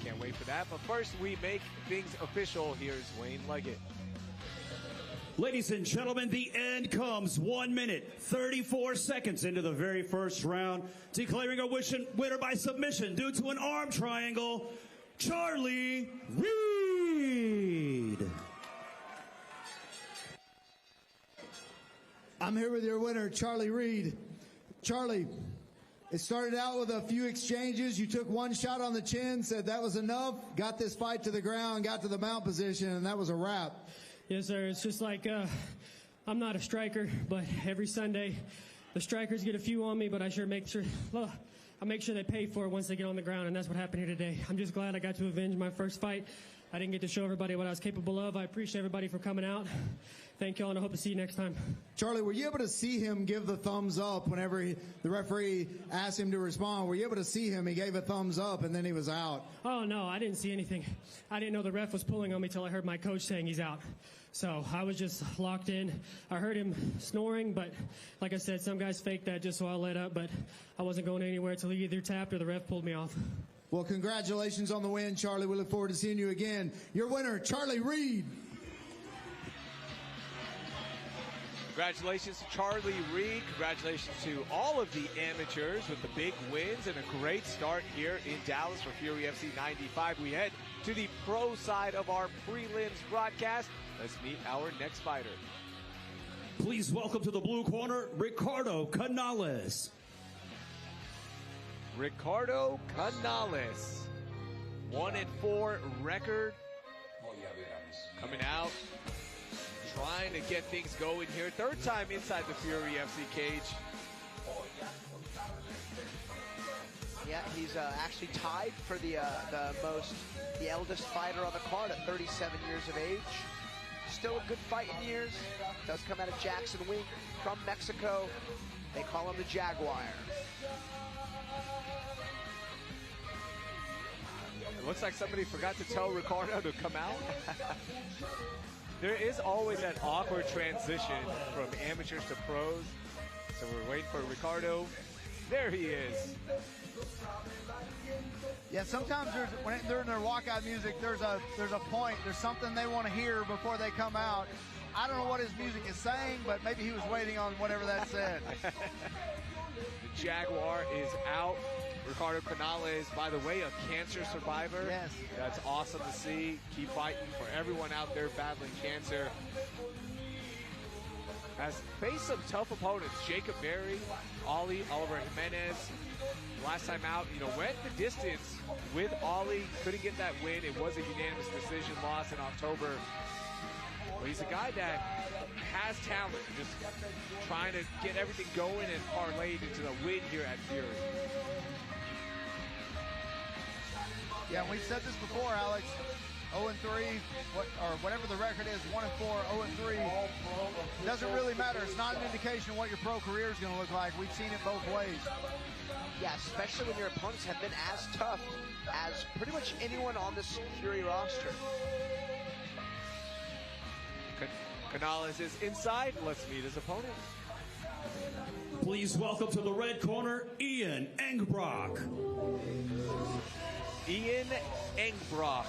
Can't wait for that. But first, we make things official. Here's Wayne Leggett. Ladies and gentlemen, the end comes 1 minute, 34 seconds into the very first round. Declaring a winner by submission due to an arm triangle, Charlie Reed. I'm here with your winner, Charlie Reed. Charlie, it started out with a few exchanges. You took 1 shot on the chin, said that was enough, got this fight to the ground, got to the mount position, and that was a wrap. Yes, sir. It's just like I'm not a striker, but every Sunday the strikers get a few on me, but I make sure they pay for it once they get on the ground, and that's what happened here today. I'm just glad I got to avenge my first fight. I didn't get to show everybody what I was capable of. I appreciate everybody for coming out. Thank y'all, and I hope to see you next time. Charlie, were you able to see him give the thumbs up whenever the referee asked him to respond? Were you able to see him? He gave a thumbs up, and then he was out. Oh, no, I didn't see anything. I didn't know the ref was pulling on me till I heard my coach saying he's out. So I was just locked in. I heard him snoring, but like I said, some guys fake that just so I'll let up, but I wasn't going anywhere until he either tapped or the ref pulled me off. Well, congratulations on the win, Charlie. We look forward to seeing you again. Your winner, Charlie Reed. Congratulations to Charlie Reed. Congratulations to all of the amateurs with the big wins and a great start here in Dallas for Fury FC 95. We head to the pro side of our prelims broadcast. Let's meet our next fighter. Please welcome to the blue corner, Ricardo Canales. Ricardo Canales, 1-4 record, coming out, trying to get things going here. 3rd time inside the Fury FC cage. Yeah, he's actually tied for the eldest fighter on the card at 37 years of age. Still a good fight in years. Does come out of Jackson Wink from Mexico. They call him the Jaguar. It looks like somebody forgot to tell Ricardo to come out. There is always that awkward transition from amateurs to pros. So we're waiting for Ricardo. There he is. Yeah, sometimes during their walkout music, there's a point, there's something they want to hear before they come out. I don't know what his music is saying, but maybe he was waiting on whatever that said. The Jaguar is out. Ricardo Canales, by the way, a cancer survivor. Yes. That's awesome to see. Keep fighting for everyone out there battling cancer. Has faced some tough opponents. Jacob Berry, Oliver Jimenez. Last time out, went the distance with Ollie. Couldn't get that win. It was a unanimous decision loss in October. But he's a guy that has talent. Just trying to get everything going and parlayed into the win here at Fury. Yeah, we've said this before, Alex. 0-3, whatever the record is, 1-4, 0-3. Doesn't really matter. It's not an indication of what your pro career is going to look like. We've seen it both ways. Yeah, especially when your opponents have been as tough as pretty much anyone on this Fury roster. Canales is inside. Let's meet his opponent. Please welcome to the red corner, Ian Engbrock. Ian Engbrock.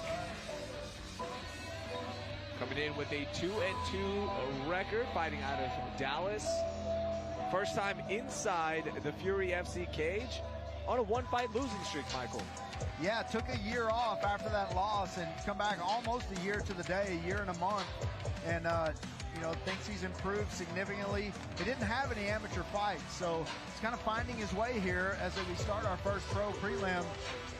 Coming in with a 2-2 record, fighting out of Dallas. First time inside the Fury FC cage on a 1-fight losing streak, Michael. Yeah, took a year off after that loss and come back almost a year to the day, a year and a month. And, thinks he's improved significantly. He didn't have any amateur fights, so he's kind of finding his way here as we start our first pro prelim.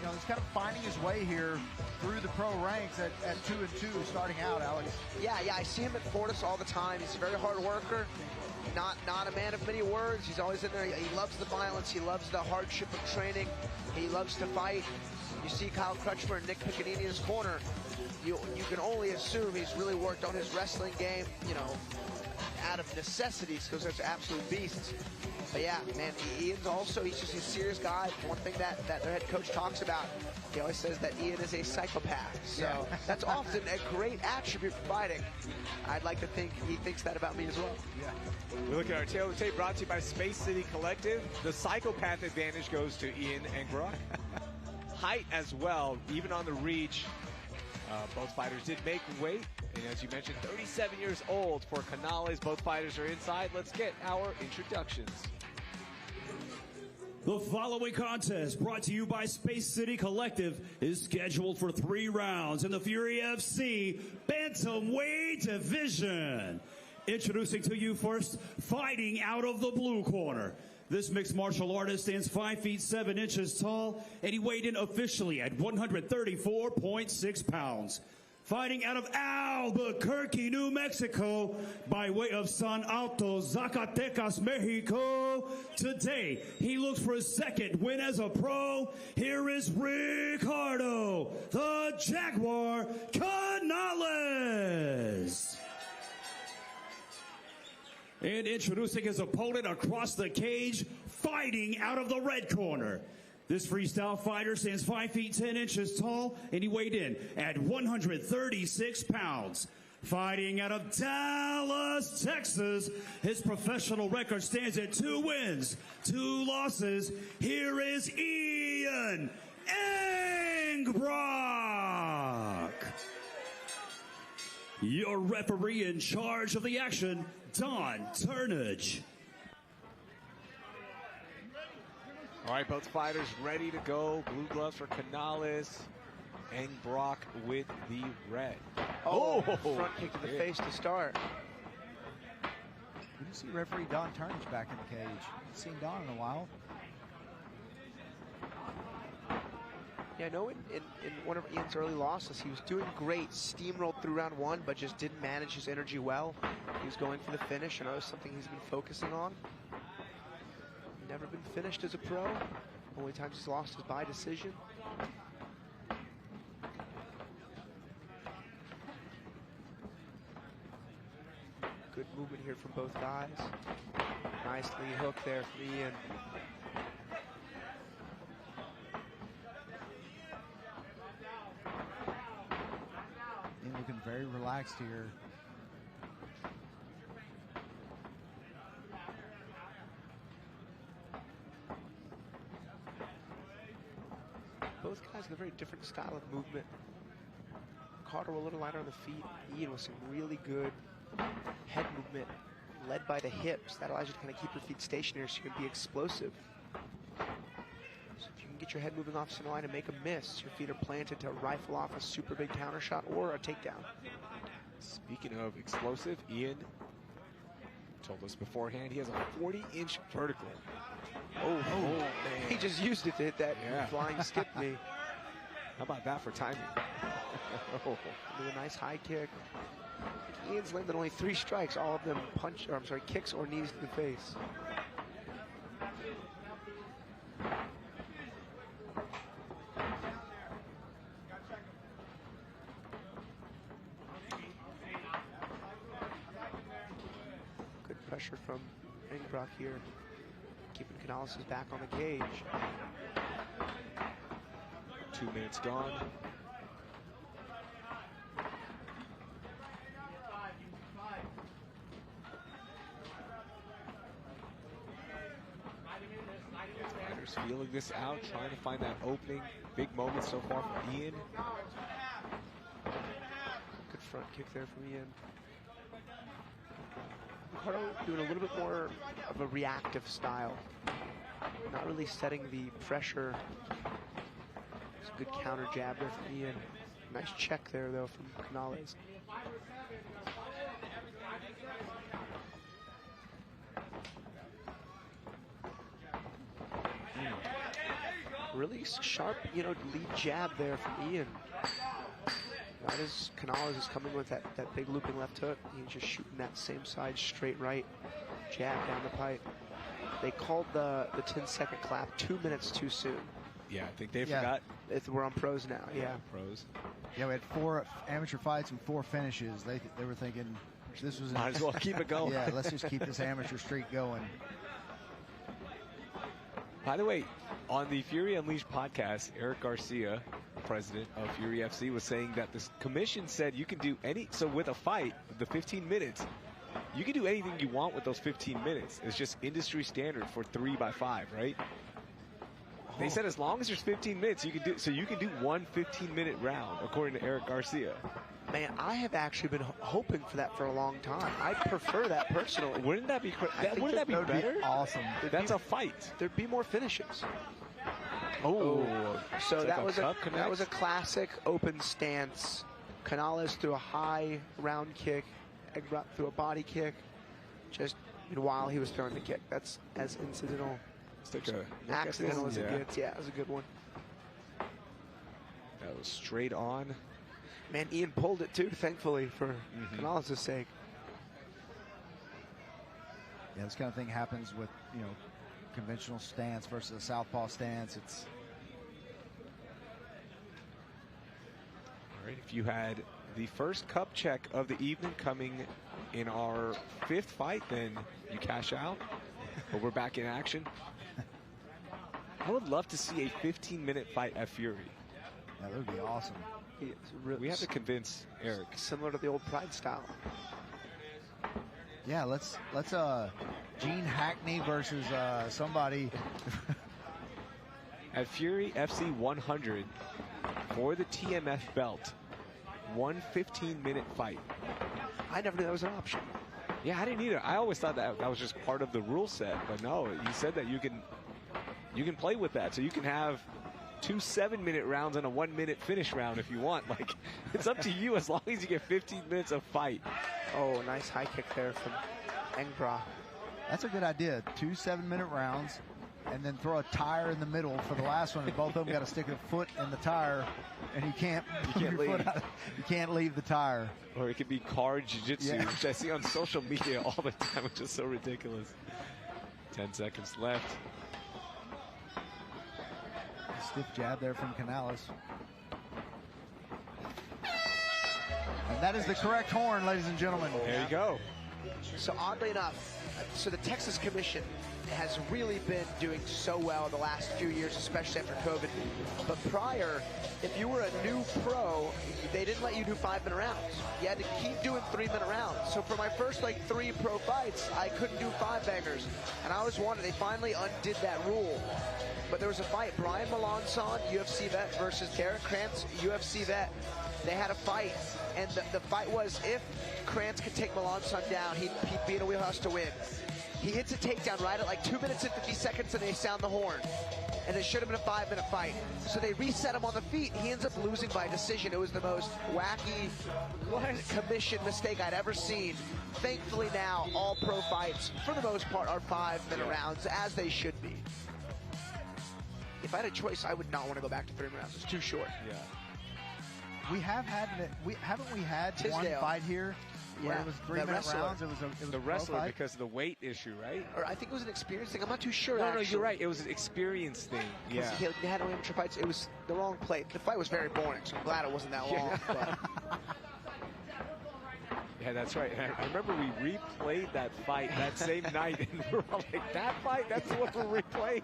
He's kind of finding his way here through the pro ranks at 2-2 starting out, Alex. Yeah, I see him at Fortis all the time. He's a very hard worker. Not a man of many words. He's always in there. He loves the violence. He loves the hardship of training. He loves to fight. you see Kyle Crutchmer and Nick Piccinini in his corner, you can only assume he's really worked on his wrestling game, you know, out of necessities, because they're absolute beasts. But yeah, man, Ian's also, he's just a serious guy. One thing that their head coach talks about, he always says that Ian is a psychopath. So that's often a great attribute for fighting. I'd like to think he thinks that about me as well. Yeah. We look at our tail of the tape, brought to you by Space City Collective. The psychopath advantage goes to Ian Engbrock. Height as well, even on the reach. Both fighters did make weight. And as you mentioned, 37 years old for Canales. Both fighters are inside. Let's get our introductions. The following contest, brought to you by Space City Collective, is scheduled for 3 rounds in the Fury FC Bantamweight Division. Introducing to you first, fighting out of the blue corner. This mixed martial artist stands 5 feet 7 inches tall, and he weighed in officially at 134.6 pounds. Fighting out of Albuquerque, New Mexico, by way of San Alto, Zacatecas, Mexico. Today, he looks for his second win as a pro. Here is Ricardo, the Jaguar Canales. And introducing his opponent across the cage, fighting out of the red corner. This freestyle fighter stands 5 feet 10 inches tall, and he weighed in at 136 pounds. Fighting out of Dallas, Texas, his professional record stands at 2 wins, 2 losses. Here is Ian Engbrock. Your referee in charge of the action, Don Turnage. All right, both fighters ready to go. Blue gloves for Canales. Engbrock with the red. Oh, front kick to the face to start. We didn't see referee Don Turnage back in the cage. Haven't seen Don in a while. Yeah, I know in one of Ian's early losses, he was doing great, steamrolled through round 1, but just didn't manage his energy well. He was going for the finish, and that was something he's been focusing on. Never been finished as a pro. Only times he's lost is by decision. Good movement here from both guys. Nice lead hook there from Ian. Ian looking very relaxed here. Both guys with a very different style of movement. Carter a little lighter on the feet. Ian with some really good head movement led by the hips. That allows you to kind of keep your feet stationary so you can be explosive. So if you can get your head moving off center line and make a miss, your feet are planted to rifle off a super big counter shot or a takedown. Speaking of explosive, Ian told us beforehand he has a 40-inch vertical. Oh, man. He just used it to hit that flying skip knee. How about that for timing? With a nice high kick. Ian's landed only 3 strikes, all of them kicks or knees to the face. Good pressure from Engbrock here, keeping Canales' back on the cage. 2 minutes gone. Fighters feeling this out, trying to find that opening. Big moment so far from Ian. Good front kick there from Ian. Ricardo doing a little bit more of a reactive style. Not really setting the pressure. It's a good counter jab there from Ian. Nice check there, though, from Canales. Really sharp, lead jab there from Ian. That is, Canales is coming with that big looping left hook. He's just shooting that same side straight right jab down the pipe. They called the 10-second clap 2 minutes too soon. Yeah, I think they forgot We're on pros now. Yeah. Pros. Yeah, we had 4 amateur fights and 4 finishes. They were thinking this was Might as well keep it going. Yeah, let's just keep this amateur streak going. By the way, on the Fury Unleashed podcast, Eric Garcia, president of Fury FC, was saying that this commission said you can do so with a fight, the 15 minutes, you can do anything you want with those 15 minutes. It's just industry standard for 3x5, right? They said as long as there's 15 minutes, you can do one 15-minute round, according to Eric Garcia. Man, I have actually been hoping for that for a long time. I prefer that personally. Wouldn't that be better? Be awesome. That's a fight. There'd be more finishes. Oh, so that was a classic open stance. Canales threw a high round kick. Engbrock threw a body kick. Just while he was throwing the kick. That's as accidental as it gets. Yeah, it was a good one. That was straight on. Man, Ian pulled it too, thankfully, for Canales' sake. Yeah, this kind of thing happens with, conventional stance versus a southpaw stance. It's all right. If you had the first cup check of the evening coming in our 5th fight, then you cash out. But we're back in action. I would love to see a 15-minute fight at Fury. Yeah, that would be awesome. We have to convince Eric. Similar to the old Pride style. Yeah, let's Gene Hackney versus somebody. At Fury FC 100 for the TMF belt, 1 15-minute fight. I never knew that was an option. Yeah, I didn't either. I always thought that was just part of the rule set, but no, he said that you can play with that, so you can have 2 7-minute rounds and a 1-minute finish round if you want. Like, it's up to you as long as you get 15 minutes of fight. Oh, nice high kick there from Engbrock. That's a good idea. 2 7-minute rounds, and then throw a tire in the middle for the last one. And both of them got to stick a foot in the tire, and you can't leave. You can't leave the tire. Or it could be car jiu-jitsu, which I see on social media all the time, which is so ridiculous. 10 seconds left. Stiff jab there from Canales. And that is the correct horn, ladies and gentlemen. There you go. So oddly enough, the Texas Commission has really been doing so well the last few years, especially after COVID. But prior, if you were a new pro, they didn't let you do 5-minute rounds. You had to keep doing 3-minute rounds. So for my first 3 pro fights, I couldn't do 5-bangers. And I always wanted, they finally undid that rule. But there was a fight, Brian Malone-son, UFC vet, versus Derek Krantz, UFC vet. They had a fight, and the fight was if Krantz could take Malone-son down, he'd be in a wheelhouse to win. He hits a takedown right at 2 minutes and 50 seconds, and they sound the horn. And it should have been a 5-minute fight. So they reset him on the feet. He ends up losing by decision. It was the most wacky commission mistake I'd ever seen. Thankfully now, all pro fights, for the most part, are 5-minute rounds, as they should be. If I had a choice, I would not want to go back to 3-minute rounds. It's too short. Yeah. We have had haven't we had Tisdale. one fight here where it was 3-minute rounds? It was the a wrestler fight? because of the weight issue, right? Or I think it was an experience thing. I'm not too sure. No, you're right. It was an experience thing. Yeah. They had no amateur fights. It was the wrong play. The fight was very boring, so I'm glad it wasn't that long. But. Yeah, that's right. And I remember we replayed that fight that same night, and we were all like, that fight? That's what we're replaying?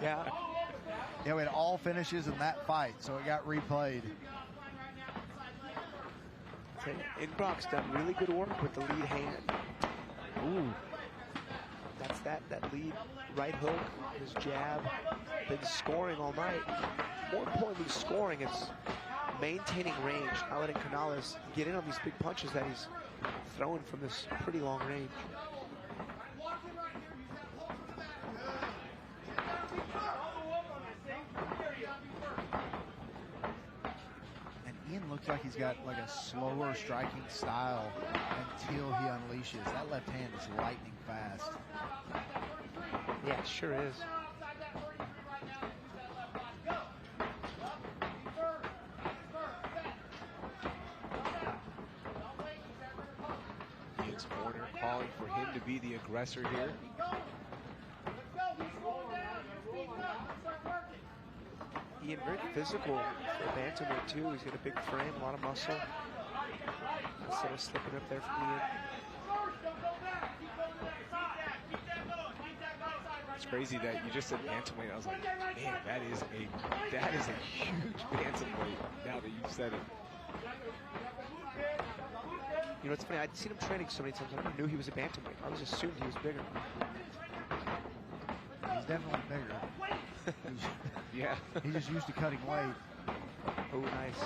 Yeah. Yeah, we had all finishes in that fight, so it got replayed. Engbrock's done really good work with the lead hand. Ooh. That's that lead right hook, his jab. Been scoring all night. More importantly, scoring, it's maintaining range, not letting Canales get in on these big punches that he's throwing from this pretty long range. Ian looks like he's got a slower striking style until he unleashes. That left hand is lightning fast. Yeah, it sure is. Ian's corner calling for him to be the aggressor here. Ian, very physical for a bantamweight too. He's got a big frame, a lot of muscle. Instead of slipping up there from Ian. It's crazy that you just said bantamweight. I was like, man, that is a huge bantamweight. Now that you've said it. You know, it's funny. I'd seen him training so many times. I never knew he was a bantamweight. I always assumed he was bigger. He's definitely bigger. Yeah. He's just used to cutting weight. Oh, nice.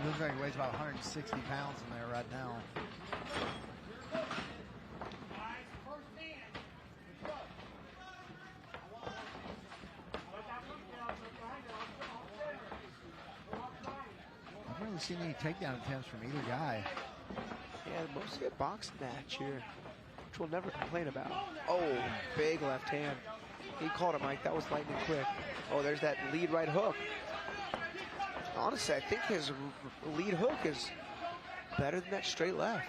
He looks like he weighs about 160 pounds in there right now. I've never seen any takedown attempts from either guy. Yeah, mostly a boxing match here, which we'll never complain about. Oh, big left hand. He caught it, Mike. That was lightning quick. Oh, there's that lead right hook. Honestly, I think his lead hook is better than that straight left.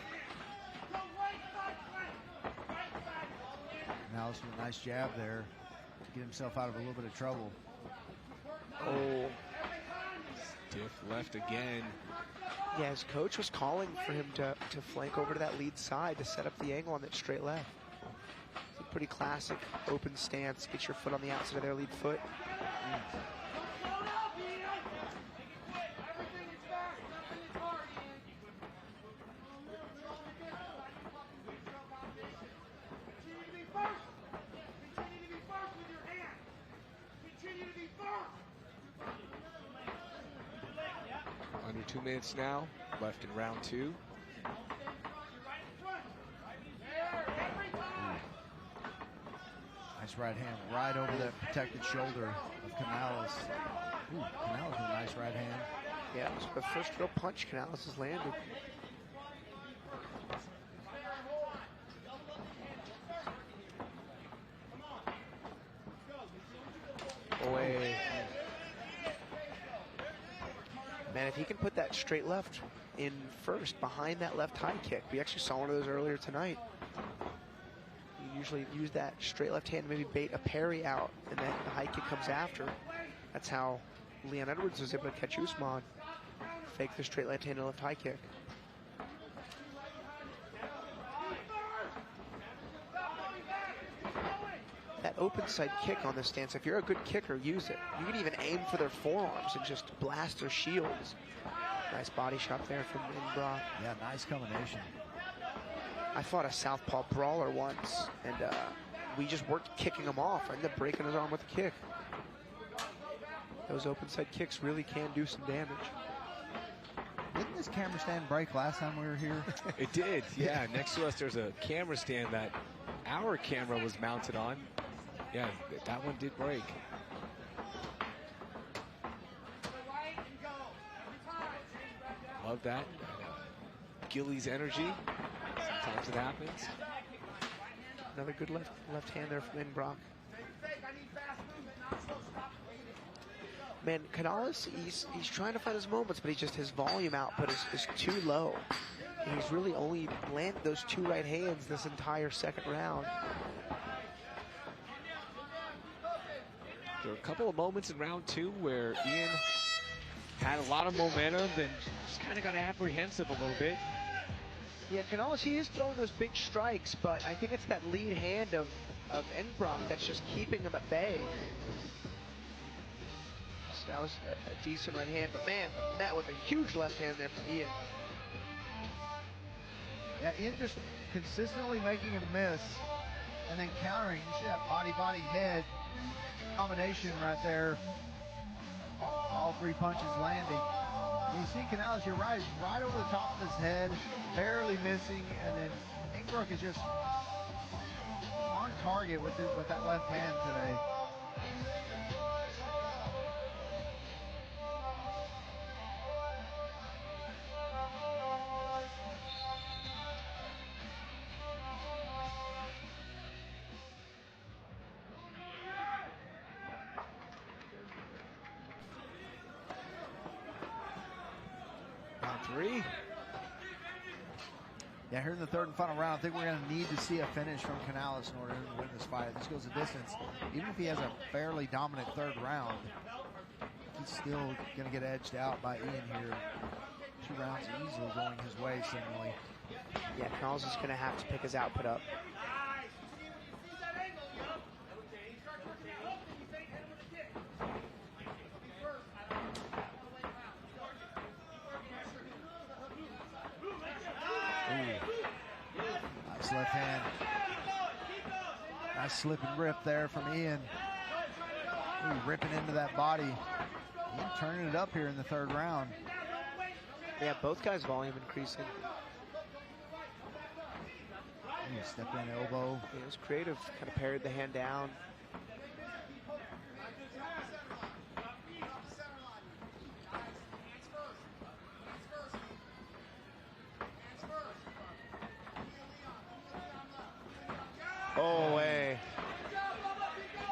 Canales with a nice jab there to get himself out of a little bit of trouble. Oh. Stiff left again. Yeah, his coach was calling for him to flank over to that lead side to set up the angle on that straight left. It's a pretty classic open stance. Get your foot on the outside of their lead foot. Under 2 minutes now, left in round 2. Nice right hand right over that protected shoulder of Canales. Ooh, Canales with a nice right hand. Yeah, it was the first real punch Canales has landed. Away. Man, if he can put that straight left in first behind that left high kick. We actually saw one of those earlier tonight. You usually use that straight left hand to maybe bait a parry out, and then the high kick comes after. That's how Leon Edwards was able to catch Usman. Fake the straight left hand and left high kick. That open side kick on this stance, if you're a good kicker, use it. You can even aim for their forearms and just blast their shields. Nice body shot there from Engbrock. Yeah, nice combination. I fought a southpaw brawler once, and we just worked kicking him off. I ended up breaking his arm with a kick. Those open side kicks really can do some damage. Didn't this camera stand break last time we were here? It did, yeah. Next to us, there's a camera stand that our camera was mounted on. Yeah, that one did break. Love that. Gilly's energy. Sometimes it happens. Another good left hand there from Engbrock. Man, Canales, he's trying to find his moments, but his volume output is too low. And he's really only landed those 2 right hands this entire second round. There were a couple of moments in round 2 where Ian had a lot of momentum, then just kind of got apprehensive a little bit. Yeah, Canales, he is throwing those big strikes, but I think it's that lead hand of Engbrock that's just keeping him at bay. So that was a decent right hand, but man, that was a huge left hand there from Ian. Yeah, Ian just consistently making him miss and then countering. You see that body, head combination right there. All 3 punches landing. You see Canales, you're right, right over the top of his head, barely missing, and then Engbrock is just on target with that left hand today. Round 3. Yeah, here in the third and final round, I think we're going to need to see a finish from Canales in order to win this fight. This goes a distance. Even if he has a fairly dominant third round, he's still going to get edged out by Ian here. 2 rounds easily going his way, seemingly. Yeah, Canales is going to have to pick his output up. Nice left hand. Nice slip and rip there from Ian. Ooh, ripping into that body. Ian turning it up here in the 3rd round. Yeah, both guys' volume increasing. Step in elbow. He was creative, kind of parried the hand down. Oh, way.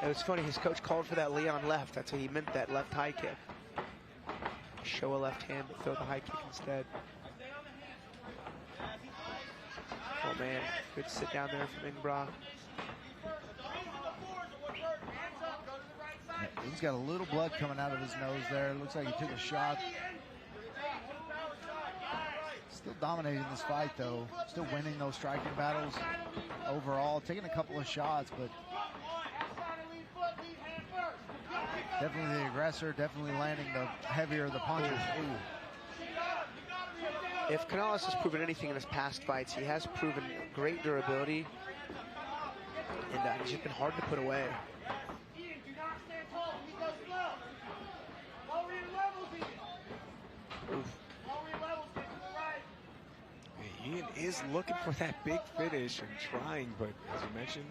It was funny, his coach called for that Leon left. That's what he meant, that left high kick. Show a left hand, but throw the high kick instead. Oh man, good sit down there from Engbrock. He's got a little blood coming out of his nose there. Looks like he took a shot. Still dominating this fight though. Still winning those striking battles overall. Taking a couple of shots, but definitely the aggressor, definitely landing the heavier the punches. Ooh. If Canales has proven anything in his past fights, he has proven great durability, and he's just been hard to put away. Oof. Ian is looking for that big finish and trying, but as you mentioned,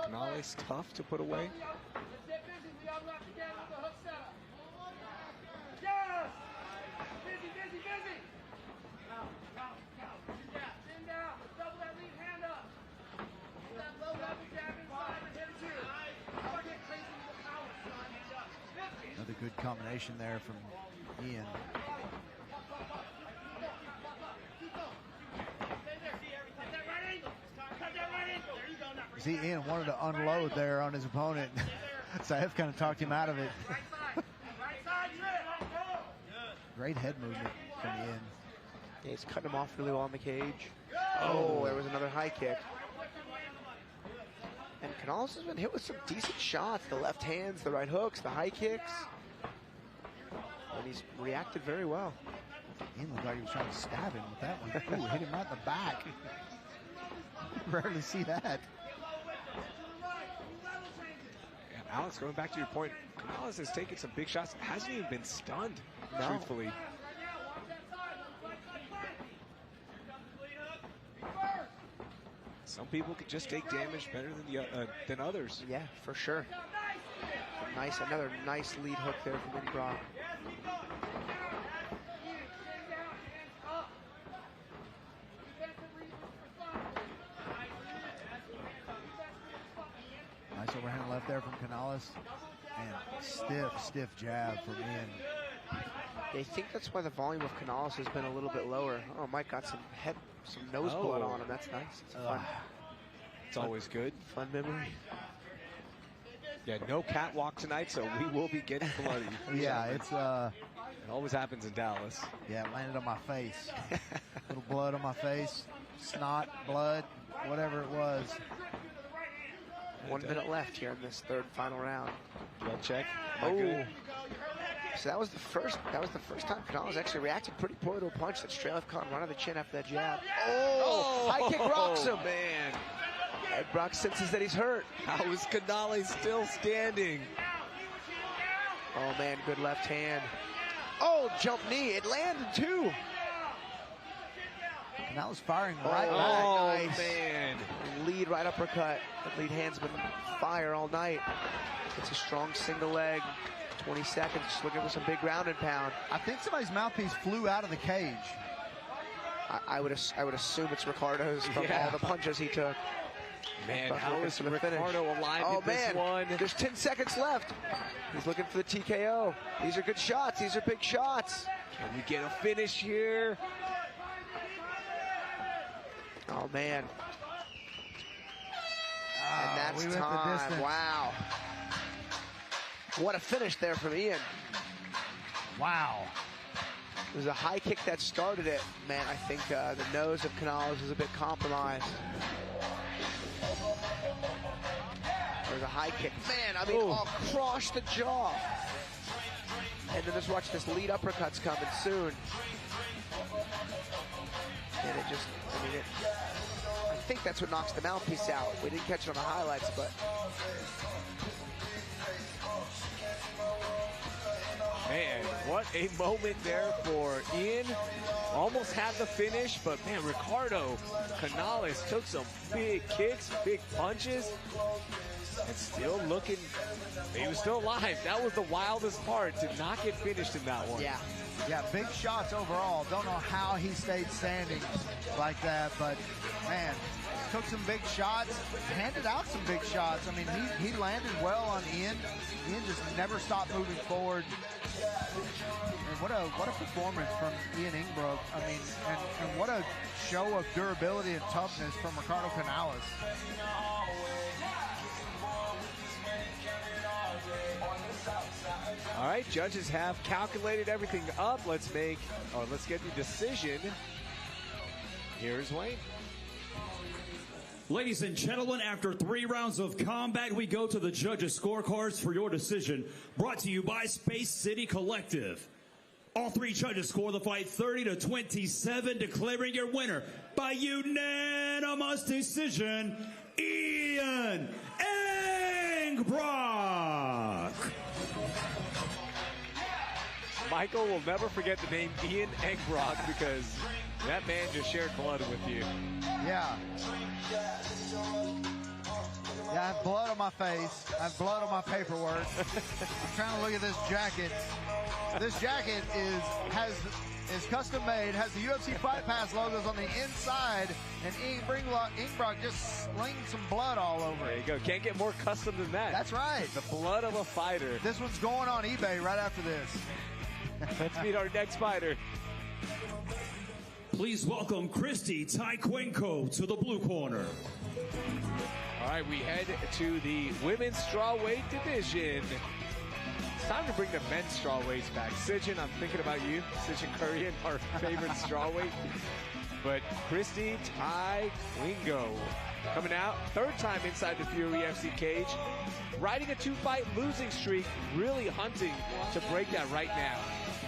Canales tough to put away. Another good combination there from Ian. See, Ian wanted to unload there on his opponent. Saif kind of talked him out of it. Great head movement from Ian. Yeah, he's cutting him off really well in the cage. Oh, there was another high kick. And Canales has been hit with some decent shots. The left hands, the right hooks, the high kicks. And he's reacted very well. Ian looked like he was trying to stab him with that one. Ooh, hit him right in the back. Rarely see that. And Alex, going back to your point, Canales has taken some big shots. Hasn't even been stunned, truthfully. Some people could just take damage better than others. Yeah, for sure. Another nice lead hook there from Engbrock. Nice overhand left there from Canales. And stiff jab from Ian. Yeah, I think that's why the volume of Canales has been a little bit lower. Oh, Mike got some nose blood on him. That's nice. It's fun. It's always good. Fun memory. Yeah, no catwalk tonight, so we will be getting bloody. Yeah, it's it always happens in Dallas. Yeah, it landed on my face. Little blood on my face, snot, blood, whatever it was. 1 minute left here in this 3rd final round. Well check. Oh. So that was the first time Canales actually reacted pretty poorly to a punch that Strelov caught him right on the chin after that jab. Oh! High kick rocks him. Man. Engbrock senses that he's hurt. How is Canales still standing? Oh man, good left hand. Oh, jump knee. It landed too. Canales firing right back. Oh, nice. Man. Lead right uppercut. That lead hand's been fire all night. It's a strong single leg. 20 seconds, just looking for some big ground and pound. I think somebody's mouthpiece flew out of the cage. I would assume it's Ricardo's from all the punches he took. Man, how is Ricardo alive in this one? There's 10 seconds left. He's looking for the TKO. These are good shots. These are big shots. Can we get a finish here? Oh, man. And that's we went the time. distance. Wow. What a finish there from Ian. Wow. It was a high kick that started it. Man, I think the nose of Canales was a bit compromised. There's a high kick. Man, I mean, across the jaw. And then just watch this lead uppercuts coming soon. And it just, I mean, I think that's what knocks the mouthpiece out. We didn't catch it on the highlights, but. Man, what a moment there for Ian. Almost had the finish, but man, Ricardo Canales took some big kicks, big punches, and still looking, he was still alive. That was the wildest part, to not get finished in that one. Yeah, big shots overall. Don't know how he stayed standing like that, but man, took some big shots, handed out some big shots. I mean, he landed well on Ian. Ian just never stopped moving forward. And what a performance from Ian Engbrock. I mean, and what a show of durability and toughness from Ricardo Canales. All right, judges have calculated everything up. Let's get the decision. Here's Wayne. Ladies and gentlemen, after 3 rounds of combat, we go to the judges' scorecards for your decision. Brought to you by Space City Collective. All 3 judges score the fight 30-27, declaring your winner by unanimous decision, Ian Engbrock. Michael will never forget the name Ian Engbrock because that man just shared blood with you. Yeah. Yeah, I have blood on my face. I have blood on my paperwork. I'm trying to look at this jacket. This jacket is custom made, has the UFC Fight Pass logos on the inside, and Engbrock just slinging some blood all over There it. you go. Can't get more custom than that. That's right. The blood of a fighter. This one's going on eBay right after this. Let's meet our next fighter. Please welcome Christy Taqueno to the blue corner. All right, we head to the women's strawweight division. It's time to bring the men's strawweights back. Sijin, I'm thinking about you. Sijin Kurian, our favorite strawweight. But Christy Taqueno coming out, 3rd time inside the Fury FC cage, riding a 2-fight losing streak, really hunting to break that right now.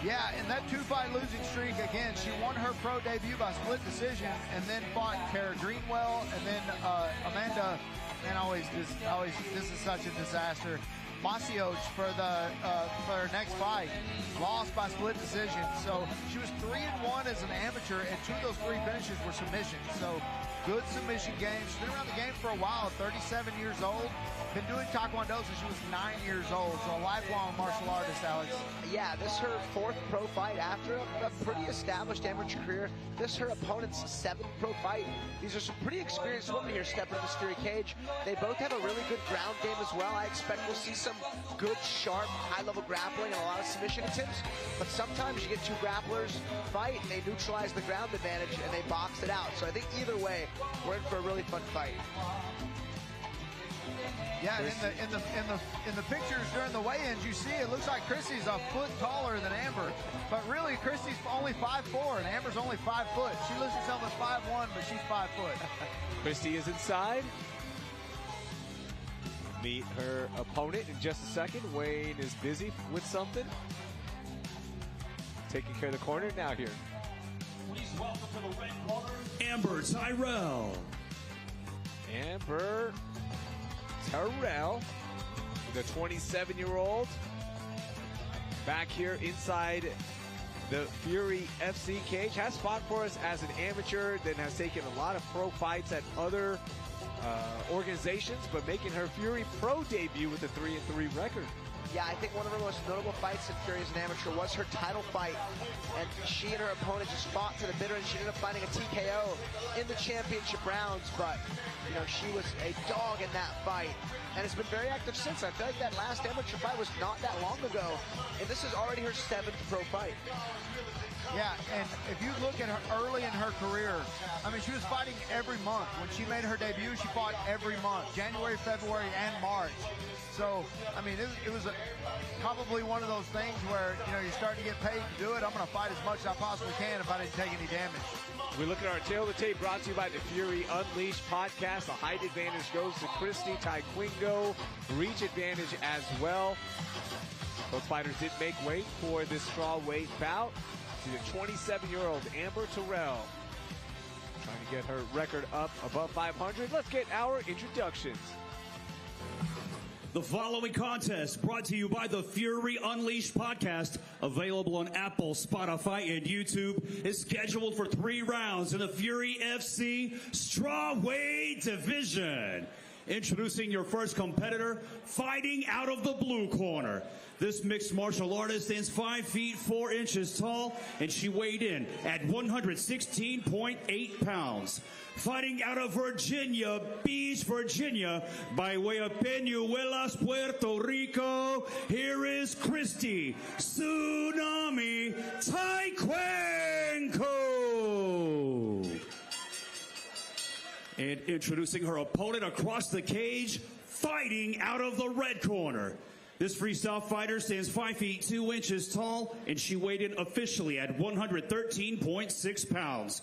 Yeah, in that 2-fight losing streak, again, she won her pro debut by split decision and then fought Kara Greenwell and then Amanda, and this is such a disaster. Macios for her next fight, lost by split decision. So she was 3-1 as an amateur, and 2 of those 3 finishes were submissions. So good submission game. She's been around the game for a while, 37 years old. Been doing Taekwondo since she was 9 years old, so a lifelong martial artist, Alex. Yeah, this is her 4th pro fight after a pretty established amateur career. This is her opponent's 7th pro fight. These are some pretty experienced women here stepping in the Fury cage. They both have a really good ground game as well. I expect we'll see some good, sharp, high-level grappling and a lot of submission attempts. But sometimes you get 2 grapplers fight and they neutralize the ground advantage and they box it out. So I think either way, we're in for a really fun fight. Yeah, in the pictures during the weigh-ins, you see it looks like Christy's a foot taller than Amber, but really Christy's only 5'4" and Amber's only 5 foot. She lists herself as 5'1", but she's 5 foot. Christy is inside. Meet her opponent in just a second. Wayne is busy with something. Taking care of the corner now here. Please welcome to the red corner, Amber Terrell. Amber Terrell, the 27-year-old, back here inside the Fury FC cage. Has fought for us as an amateur, then has taken a lot of pro fights at other organizations, but making her Fury pro debut with a 3-3 record. Yeah, I think one of her most notable fights in Fury as an amateur was her title fight. And she and her opponent just fought to the bitter, and she ended up finding a TKO in the championship rounds. But, you know, she was a dog in that fight. And has been very active since. I feel like that last amateur fight was not that long ago. And this is already her 7th pro fight. Yeah, and if you look at her early in her career, I mean, she was fighting every month. When she made her debut, she fought every month, January, February, and March. So, I mean, it was probably one of those things where, you know, you're starting to get paid to do it. I'm going to fight as much as I possibly can if I didn't take any damage. We look at our tail of the tape brought to you by the Fury Unleashed podcast. The height advantage goes to Christy. Taqueno, reach advantage as well. Both fighters did make weight for this strawweight bout. To the 27-year-old Amber Terrell, trying to get her record up above 500. Let's get our introductions. The following contest brought to you by the Fury Unleashed podcast, available on Apple, Spotify, and YouTube, is scheduled for 3 rounds in the Fury FC strawweight division. Introducing your first competitor, fighting out of the blue corner. This mixed martial artist stands 5 feet 4 inches tall, and she weighed in at 116.8 pounds. Fighting out of Virginia Beach, Virginia, by way of Peñuelas, Puerto Rico, here is Christy Tsunami Taqueno. And introducing her opponent across the cage, fighting out of the red corner. This freestyle fighter stands 5 feet 2 inches tall, and she weighed in officially at 113.6 pounds.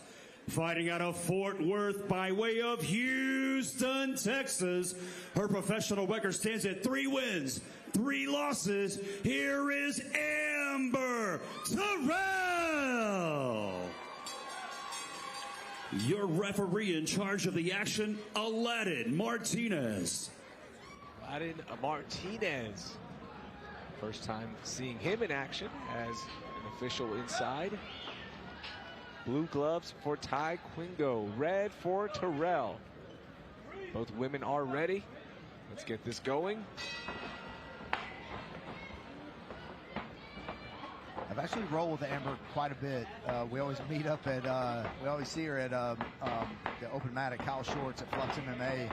Fighting out of Fort Worth by way of Houston, Texas, her professional record stands at 3 wins, 3 losses. Here is Amber Terrell. Your referee in charge of the action, Aladdin Martinez. Aladdin Martinez. First time seeing him in action as an official inside. Blue gloves for Taqueno, red for Terrell. Both women are ready. Let's get this going. I've actually rolled with Amber quite a bit. We always meet up at, we always see her at the open mat at Kyle Shorts at Flux MMA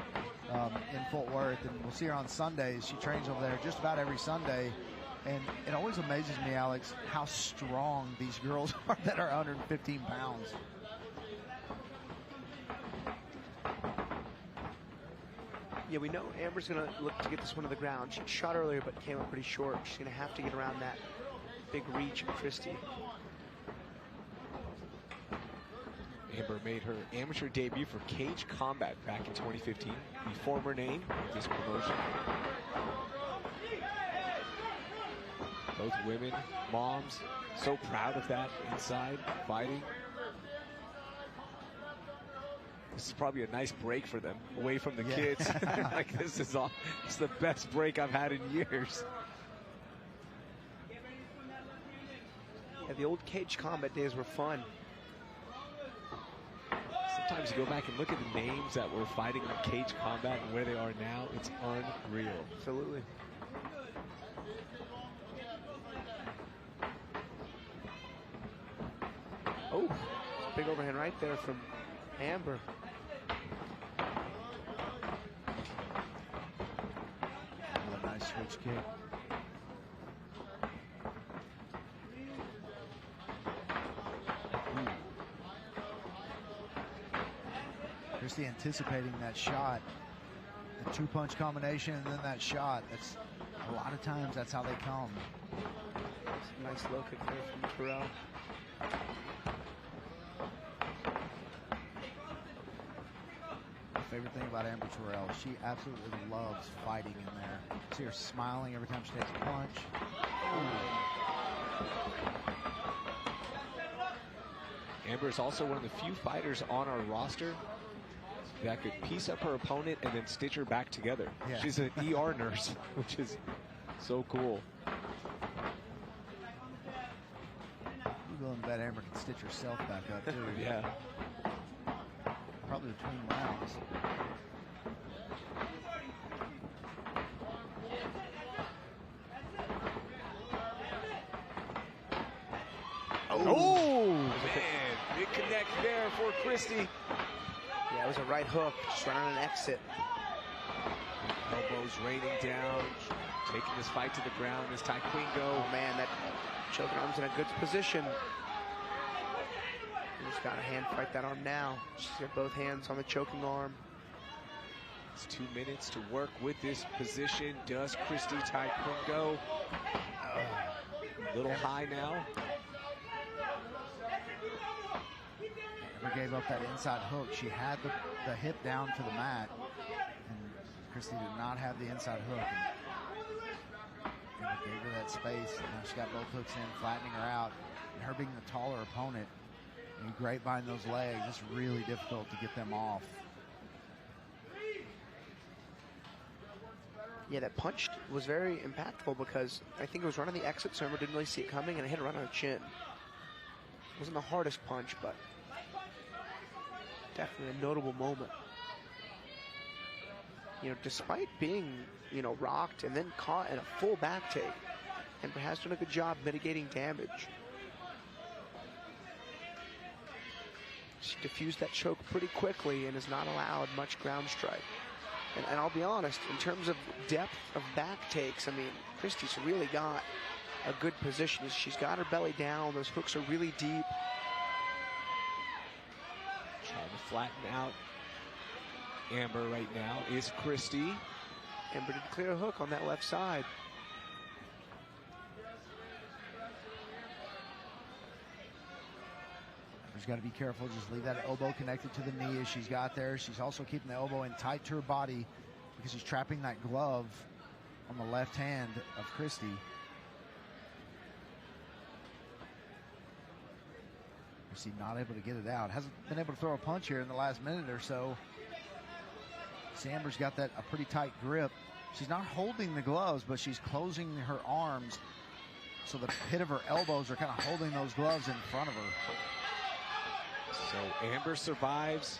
in Fort Worth, and we'll see her on Sundays. She trains over there just about every Sunday, and it always amazes me, Alex, how strong these girls are that are 115 pounds. Yeah, we know Amber's going to look to get this one to the ground. She shot earlier, but came up pretty short. She's going to have to get around that big reach of Christy. Amber made her amateur debut for Cage Combat back in 2015, the former name of this promotion. Both women, moms, so proud of that inside fighting. This is probably a nice break for them, away from the kids. Like, this is the best break I've had in years. Yeah, the old Cage Combat days were fun. Sometimes you go back and look at the names that were fighting in Cage Combat and where they are now. It's unreal. Absolutely. Oh, big overhand right there from Amber. Another nice switch kick. Christy anticipating that shot, the 2-punch combination, and then that shot. That's a lot of times that's how they come. Nice low kick there from Terrell. My favorite thing about Amber Terrell, she absolutely loves fighting in there. See her smiling every time she takes a punch. Amber is also one of the few fighters on our roster that could piece up her opponent and then stitch her back together. Yeah. She's an ER nurse, which is so cool. I'm willing to bet Amber can stitch herself back up, too. Yeah. Probably between rounds. Oh, man. Big connect there for Christy. Yeah, it was a right hook, just right on an exit. Elbows raining down, taking this fight to the ground is Taqueno. Oh man, that choke arm's in a good position. Amber's got a hand fight that arm now. She's got both hands on the choking arm. It's 2 minutes to work with this position. Does Christy Taqueno? A little high now. Amber gave up that inside hook. She had the hip down to the mat, and Christy did not have the inside hook. And gave her that space. Now she's got both hooks in, flattening her out. And her being the taller opponent, and grapevine those legs, it's really difficult to get them off. Yeah, that punch was very impactful because I think it was running the exit, so Amber didn't really see it coming, and it hit her right on the chin. It wasn't the hardest punch, but definitely a notable moment. You know, despite being, you know, rocked and then caught in a full back take, Amber has done a good job mitigating damage. She diffused that choke pretty quickly and has not allowed much ground strike. And I'll be honest, in terms of depth of back takes, I mean, Christy's really got a good position. She's got her belly down. Those hooks are really deep. Trying to flatten out Amber right now is Christy. Amber did clear a hook on that left side. She's got to be careful. Just leave that elbow connected to the knee as she's got there. She's also keeping the elbow in tight to her body because she's trapping that glove on the left hand of Christy. Christy not able to get it out. Hasn't been able to throw a punch here in the last minute or so. Amber's got that a pretty tight grip. She's not holding the gloves, but she's closing her arms so the pit of her elbows are kind of holding those gloves in front of her. So Amber survives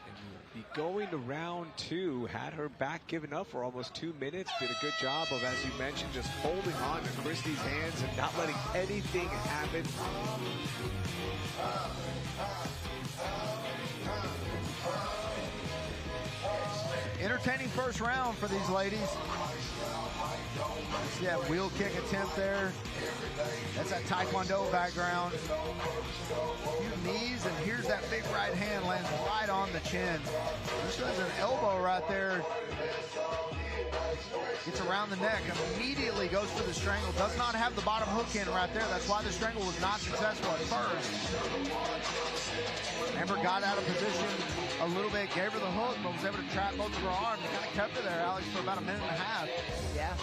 and will be going to round 2. Had her back given up for almost 2 minutes. Did a good job of, as you mentioned, just holding on to Christy's hands and not letting anything happen. Entertaining first round for these ladies. See that wheel kick attempt there. That's that Taekwondo background. A few knees, and here's that big right hand lands right on the chin. This has an elbow right there. Gets around the neck, immediately goes for the strangle. Does not have the bottom hook in right there. That's why the strangle was not successful at first. Amber got out of position a little bit, gave her the hook, but was able to trap both of her arms. Kind of kept her there, Alex, for about a minute and a half. Yeah.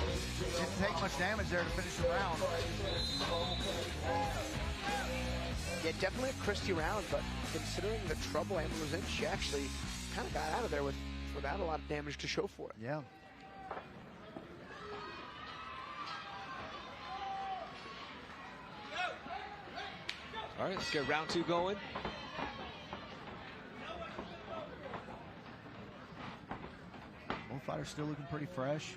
Didn't take much damage there to finish the round. Yeah, definitely a Christy round, but considering the trouble Amber was in, she actually kind of got out of there without a lot of damage to show for it. Yeah. All right, let's get round 2 going. Both fighters still looking pretty fresh.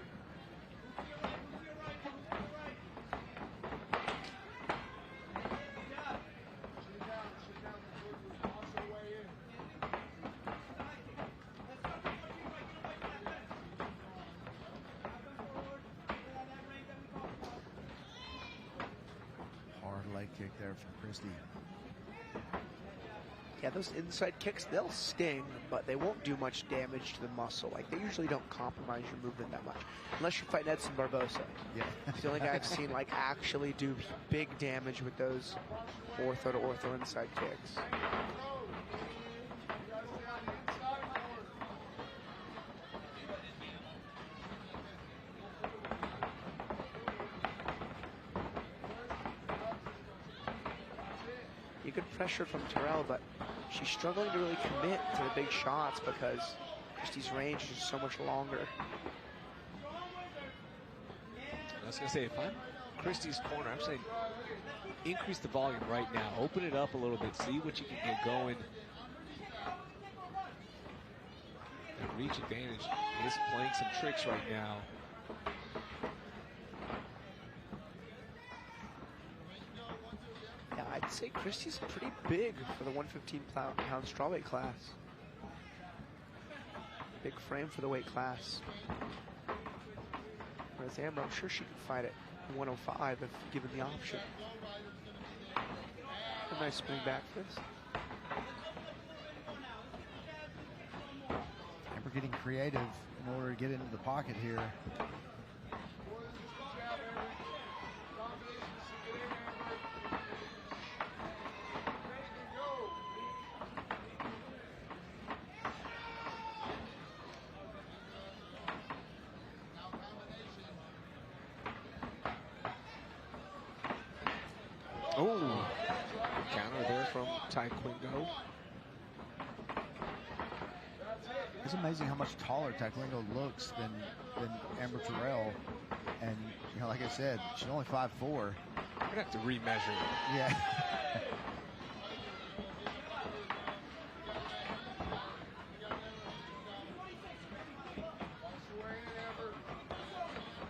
Hard leg kick there from Christy. Yeah, those inside kicks, they'll sting, but they won't do much damage to the muscle. Like, they usually don't compromise your movement that much. Unless you're fighting Edson Barbosa. Yeah. It's the only guy I've seen, like, actually do big damage with those ortho to ortho inside kicks. You could pressure from Terrell, but she's struggling to really commit to the big shots because Christy's range is so much longer. I was going to say, if I'm Christy's corner, I'm saying increase the volume right now. Open it up a little bit. See what you can get going. The reach advantage is playing some tricks right now. Yeah, I'd say Christy's pretty big for the 115-pound strawweight class. Big frame for the weight class. Whereas Amber, I'm sure she could fight at 105 if given the option. Nice spin back fist. And we're getting creative in order to get into the pocket here. Oh, counter there from Taqueno. It's amazing how much taller Taqueno looks than Amber Terrell. And, you know, like I said, she's only 5'4". We're gonna have to remeasure. Yeah.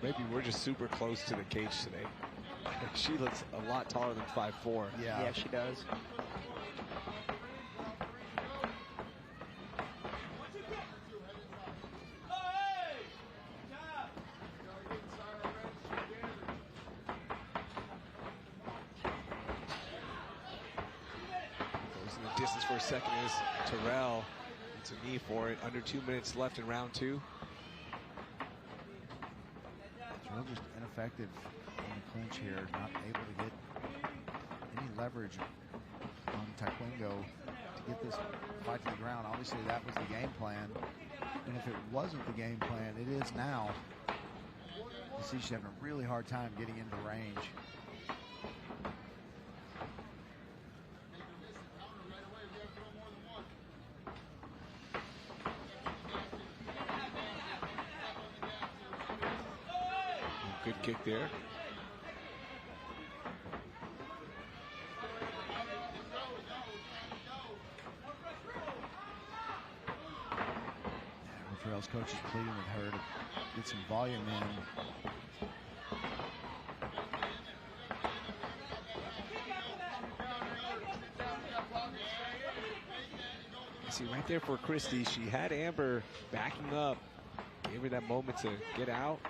Maybe we're just super close to the cage today. She looks a lot taller than 5'4". Yeah, she does. Goes in the distance for a second is Terrell. It's a knee for it. Under 2 minutes left in round 2. Terrell just ineffective in the clinch here, not able to get any leverage on Taqueno to get this fight to the ground. Obviously, that was the game plan. And if it wasn't the game plan, it is now. You see she's having a really hard time getting into range. Good kick there. Terrell's coach is pleading with her to get some volume in. See, right there for Christy, she had Amber backing up, gave her that moment to get out.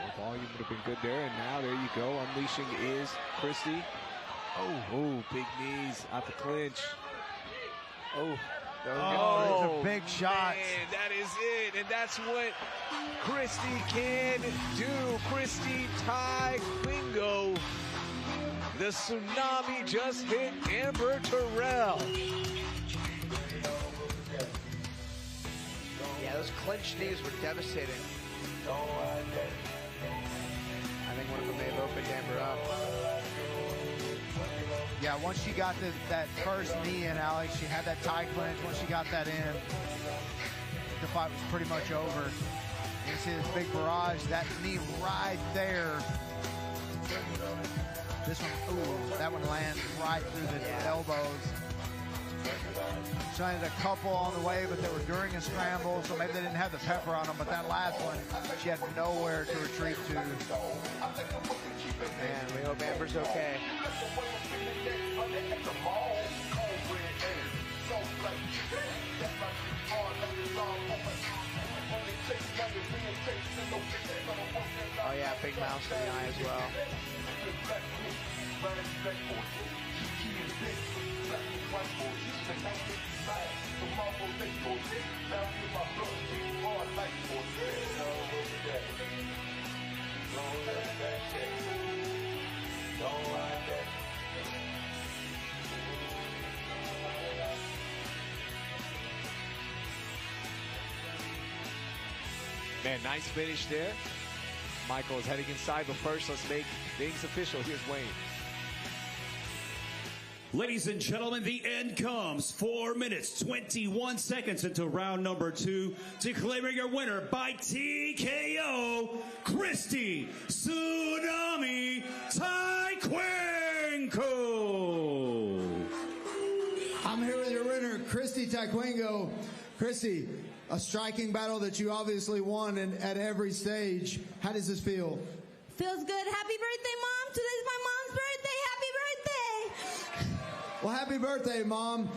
More volume would have been good there, and now there you go. Unleashing is Christy. Oh, big knees out the clinch. Oh, those are big shots. Man, that is it, and that's what Christy can do. Christy Taqueno. The tsunami just hit Amber Terrell. Yeah, those clenched knees were devastating. I think one of them may have opened Amber up. Yeah, once she got that first knee in, Alex, she had that tie clinch. Once she got that in, the fight was pretty much over. You see this big barrage, that knee right there. This one, ooh, that one lands right through the elbows. She landed a couple on the way, but they were during a scramble, so maybe they didn't have the pepper on them, but that last one, she had nowhere to retreat to. Man, we hope Amber's okay. Oh yeah, big mouse in the eye as well. Man, nice finish there. Michael is heading inside, but first let's make things official. Here's Wayne. Ladies and gentlemen, the end comes. 4 minutes, 21 seconds into round number 2. Declaring your winner by TKO, Christy Tsunami Taqueno. I'm here with your winner, Christy Taqueno. Christy, a striking battle that you obviously won at every stage. How does this feel? Feels good. Happy birthday, Mom. Today's my mom's birthday. Happy birthday. Well, happy birthday, Mom.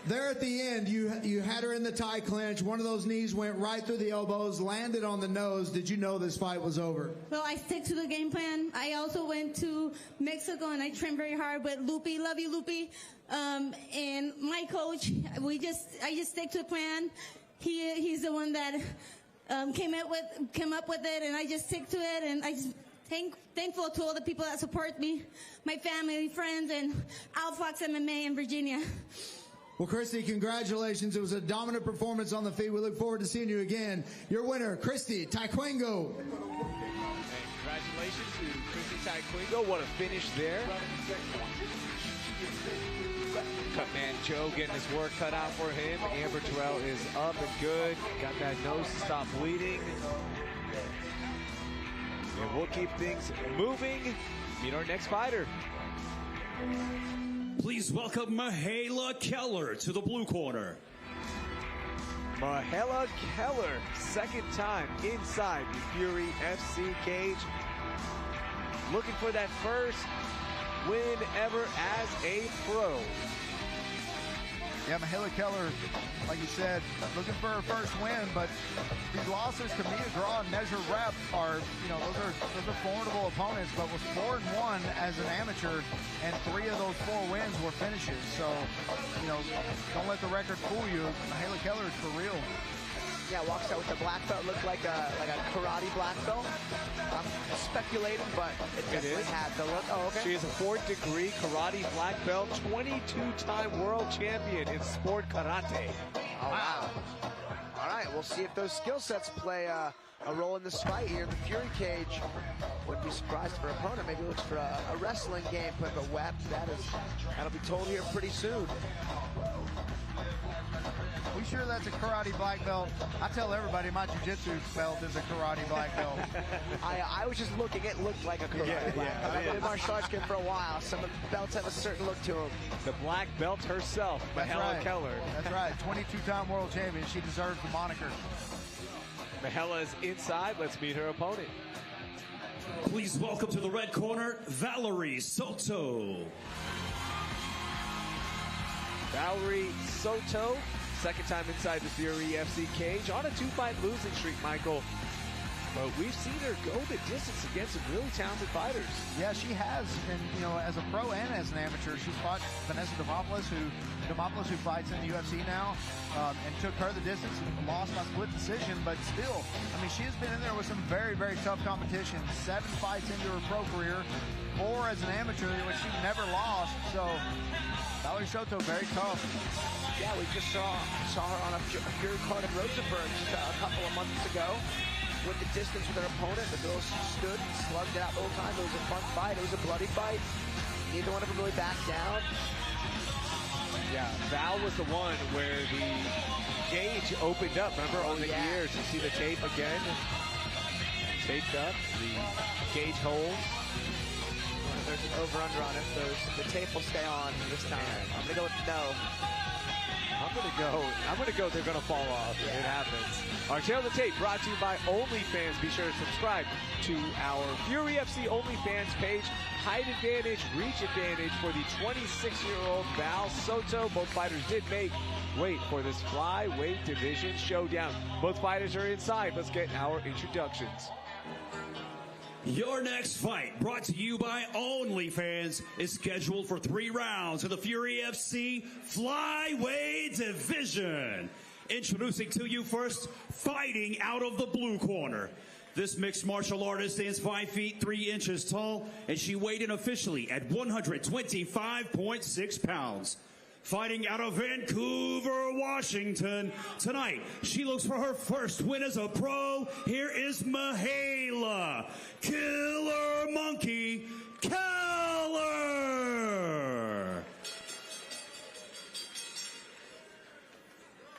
There at the end, you had her in the tie clinch. One of those knees went right through the elbows, landed on the nose. Did you know this fight was over? Well, I stick to the game plan. I also went to Mexico and I trained very hard with Lupi. Love you, Lupi. And my coach, I just stick to the plan. He's the one that came up with it, and I just stick to it. And I just thankful to all the people that support me, my family, friends, and Outfox MMA in Virginia. Well, Christy, congratulations. It was a dominant performance on the feet. We look forward to seeing you again. Your winner, Christy Taqueno. Congratulations to Christy Taqueno. What a finish there. Cutman Joe getting his work cut out for him. Amber Terrell is up and good. Got that nose to stop bleeding. And we'll keep things moving. Meet our next fighter. Please welcome Michaela Keller to the blue corner. Michaela Keller, second time inside the Fury FC cage. Looking for that first win ever as a pro. Yeah, Michaela Keller, like you said, looking for her first win, but these losses to Mia Draw and Measure Rep are, those are formidable opponents, but was 4-1 as an amateur, and 3 of those 4 wins were finishes. So, don't let the record fool you. Michaela Keller is for real. Yeah, walks out with the black belt, looked like a karate black belt. I'm speculating, but it definitely had the look. Oh, okay. She is a 4th degree karate black belt, 22-time world champion in sport karate. Oh, wow. All right, we'll see if those skill sets play a role in this fight here in the Fury cage. Wouldn't be surprised if her opponent maybe looks for a wrestling game plan, but that'll be told here pretty soon. We sure that's a karate black belt? I tell everybody my jiu-jitsu belt is a karate black belt. I was just looking. It looked like a karate black belt. I've been in martial arts for a while. Some of the belts have a certain look to them. The black belt herself, Michaela Keller. That's right. 22-time world champion. She deserves the moniker. Michaela is inside. Let's meet her opponent. Please welcome to the red corner, Valerie Soto. Valerie Soto, second time inside the Fury FC cage, on a 2-fight losing streak, Michael. But we've seen her go the distance against some really talented fighters. Yeah, she has. And, as a pro and as an amateur, she's fought Vanessa Demopoulos, who fights in the UFC now, and took her the distance and lost by split decision. But still, she has been in there with some very, very tough competition. 7 fights into her pro career, 4 as an amateur, which she never lost. So, Valerie Soto, very tough. Yeah, we just saw her on a Fury card in Rosenberg just a couple of months ago. Went the distance with her opponent. The girl stood and slugged it out the whole time. It was a fun fight. It was a bloody fight. Neither one of them really backed down. Yeah, Val was the one where the gauge opened up. Remember on the ears, you see the tape again. Taped up, the gauge holds. There's an over-under on it. The tape will stay on this time. I'm going to go with no. I'm gonna go, they're gonna fall off. Yeah. It happens. Our Tail of the Tape brought to you by OnlyFans. Be sure to subscribe to our Fury FC OnlyFans page. Height advantage, reach advantage for the 26-year-old Val Soto. Both fighters did make weight for this flyweight division showdown. Both fighters are inside. Let's get our introductions. Your next fight, brought to you by OnlyFans, is scheduled for 3 rounds in the Fury FC Flyweight Division. Introducing to you first, fighting out of the blue corner. This mixed martial artist stands 5 feet 3 inches tall, and she weighed in officially at 125.6 pounds. Fighting out of Vancouver, Washington. Tonight, she looks for her first win as a pro. Here is Michaela Killer Monkey Keller.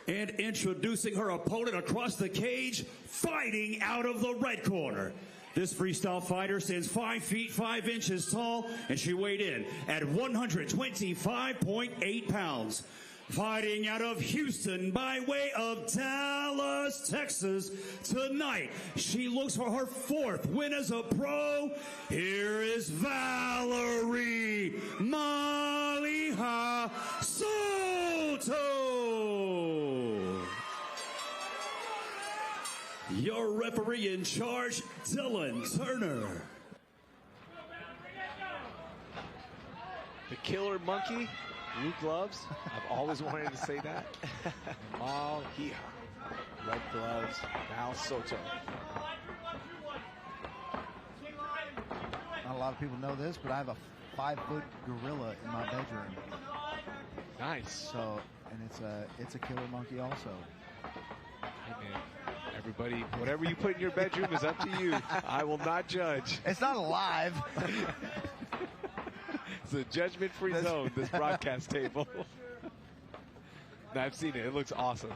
And introducing her opponent across the cage, fighting out of the red corner. This freestyle fighter stands 5 feet 5 inches tall, and she weighed in at 125.8 pounds. Fighting out of Houston by way of Dallas, Texas. Tonight, she looks for her 4th win as a pro. Here is Valerie Maliha Soto. Your referee in charge, Dylan Turner. The killer monkey, blue gloves. I've always wanted to say that. Mal here, red gloves, now Soto. Not a lot of people know this, but I have a 5-foot gorilla in my bedroom. Nice. So, and it's a killer monkey also. Hey man, everybody, whatever you put in your bedroom is up to you. I will not judge. It's not alive. It's a judgment-free zone, this broadcast table. No, I've seen it. It looks awesome.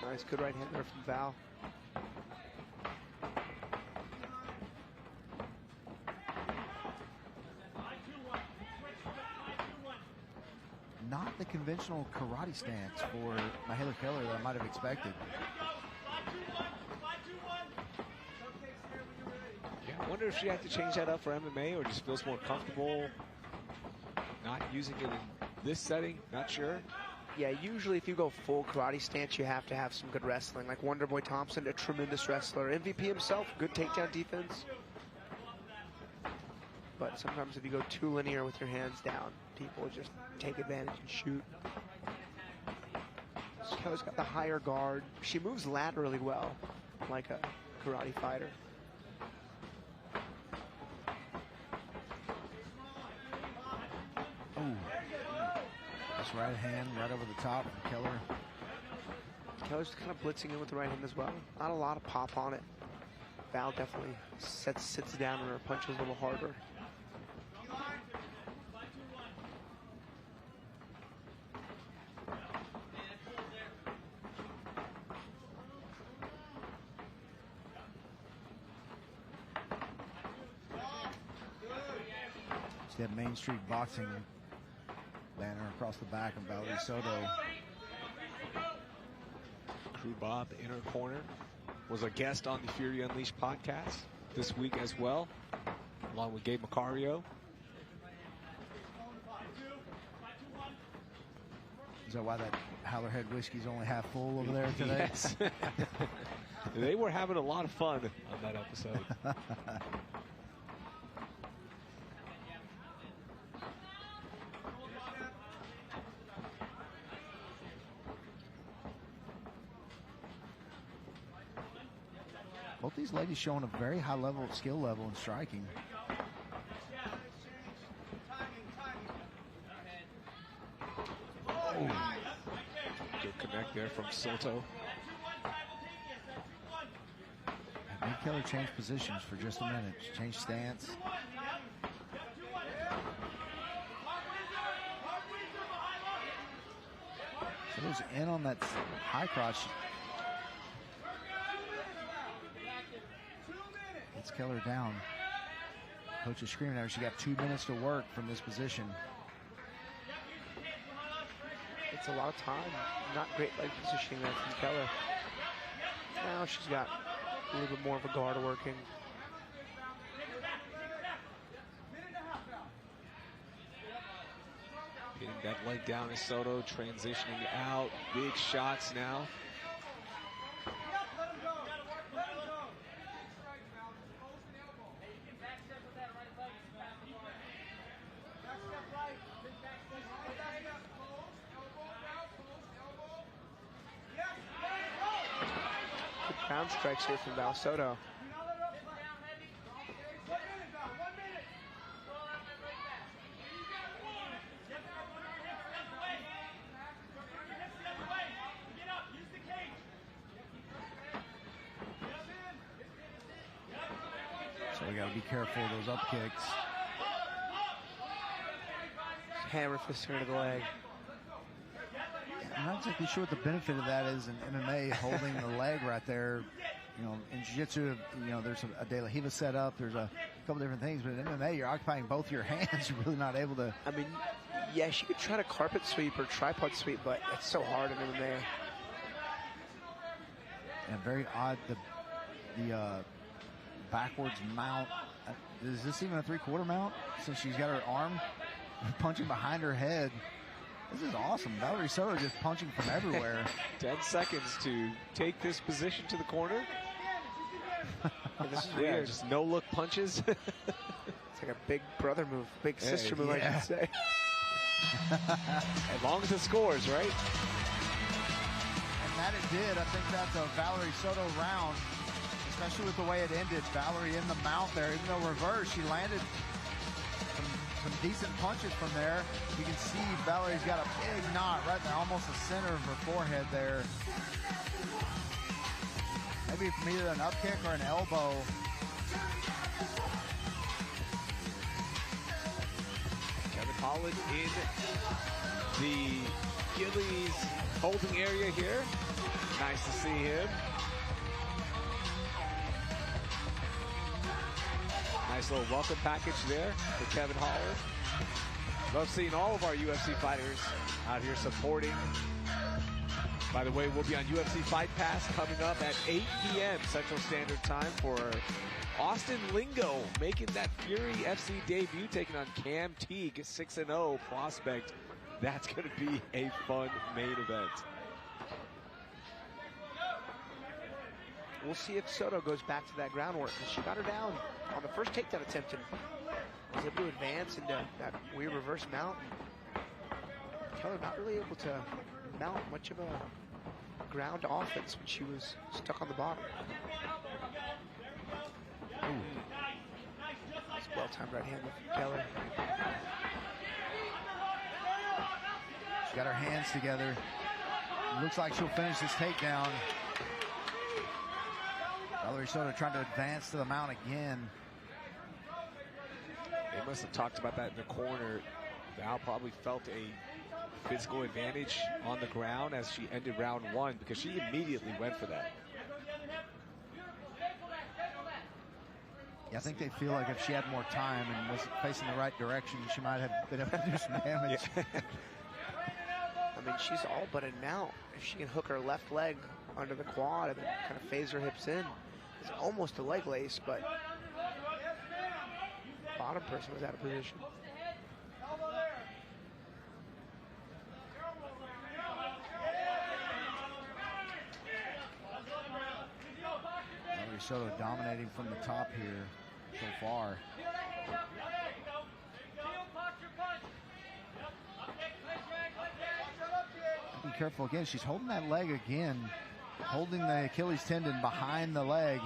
Nice, good right hand there from Val. Not the conventional karate stance for Mahela Keller that I might have expected. Yeah, I wonder if she had to change that up for MMA or just feels more comfortable not using it in this setting. Not sure. Yeah, usually if you go full karate stance, you have to have some good wrestling. Like Wonderboy Thompson, a tremendous wrestler. MVP himself, good takedown defense. But sometimes if you go too linear with your hands down, people just take advantage and shoot. Keller's got the higher guard. She moves laterally well, like a karate fighter. Ooh. That's right hand right over the top from Keller. Keller's kind of blitzing in with the right hand as well. Not a lot of pop on it. Val definitely sits down and her punches a little harder. That Main Street Boxing banner across the back of Valerie Soto. Crew Bob, inner corner, was a guest on the Fury Unleashed podcast this week as well, along with Gabe Macario. Is that why that Hallerhead whiskey's only half full over there today? Yes. They were having a lot of fun on that episode. Both these ladies showing a very high level of skill level in striking. Oh. Good connect there from Soto. Made Keller change positions for just a minute. Change stance. Soto's in on that high crotch. Gets Keller down. Coach is screaming at her. She got 2 minutes to work from this position. It's a lot of time. Not great leg positioning there from Keller. Now she's got a little bit more of a guard working. Getting that leg down is Soto, transitioning out. Big shots now. Ground strikes here from Val Soto. So we got to be careful of those up kicks. Hammer fist her to the leg. I'm not exactly sure what the benefit of that is in MMA, holding the leg right there. You know, in jiu-jitsu, you know, there's a De La Riva set up. There's a couple different things, but in MMA, you're occupying both your hands. You're really not able to. I mean, yeah, she could try to carpet sweep or tripod sweep, but it's so hard in MMA. And very odd, the backwards mount. Is this even a 3/4 mount? Since she's got her arm punching behind her head. This is awesome. Valerie Soto just punching from everywhere. 10 seconds to take this position to the corner. This is weird. Just no-look punches. It's like a big brother move, big sister move, I should say. As long as it scores, right? And that it did. I think that's a Valerie Soto round, especially with the way it ended. Valerie in the mount there, even though reverse, she landed some decent punches from there. You can see Valerie's got a big knot right there, almost the center of her forehead there. Maybe from either an up kick or an elbow. Kevin Holland in the Achilles holding area here. Nice to see him. Nice little welcome package there for Kevin Holland. Love seeing all of our UFC fighters out here supporting. By the way, we'll be on UFC Fight Pass coming up at 8 p.m. Central Standard Time for Austin Lingo making that Fury FC debut, taking on Cam Teague, 6-0 prospect. That's going to be a fun main event. We'll see if Soto goes back to that groundwork. She got her down on the first takedown attempt and was able to advance into that weird reverse mount. Keller not really able to mount much of a ground offense when she was stuck on the bottom. It's well-timed right hand with Keller. She's got her hands together. Looks like she'll finish this takedown. Valerie Soto trying to advance to the mount again. They must have talked about that in the corner. Val probably felt a physical advantage on the ground as she ended round one because she immediately went for that. Yeah, I think they feel like if she had more time and was facing the right direction, she might have been able to do some damage. I mean, she's all but in mount. If she can hook her left leg under the quad and then kind of phase her hips in, it's almost a leg lace, but bottom person was out of position. Valerie Soto dominating from the top here so far. Be careful again. She's holding that leg again, holding the Achilles tendon behind the leg.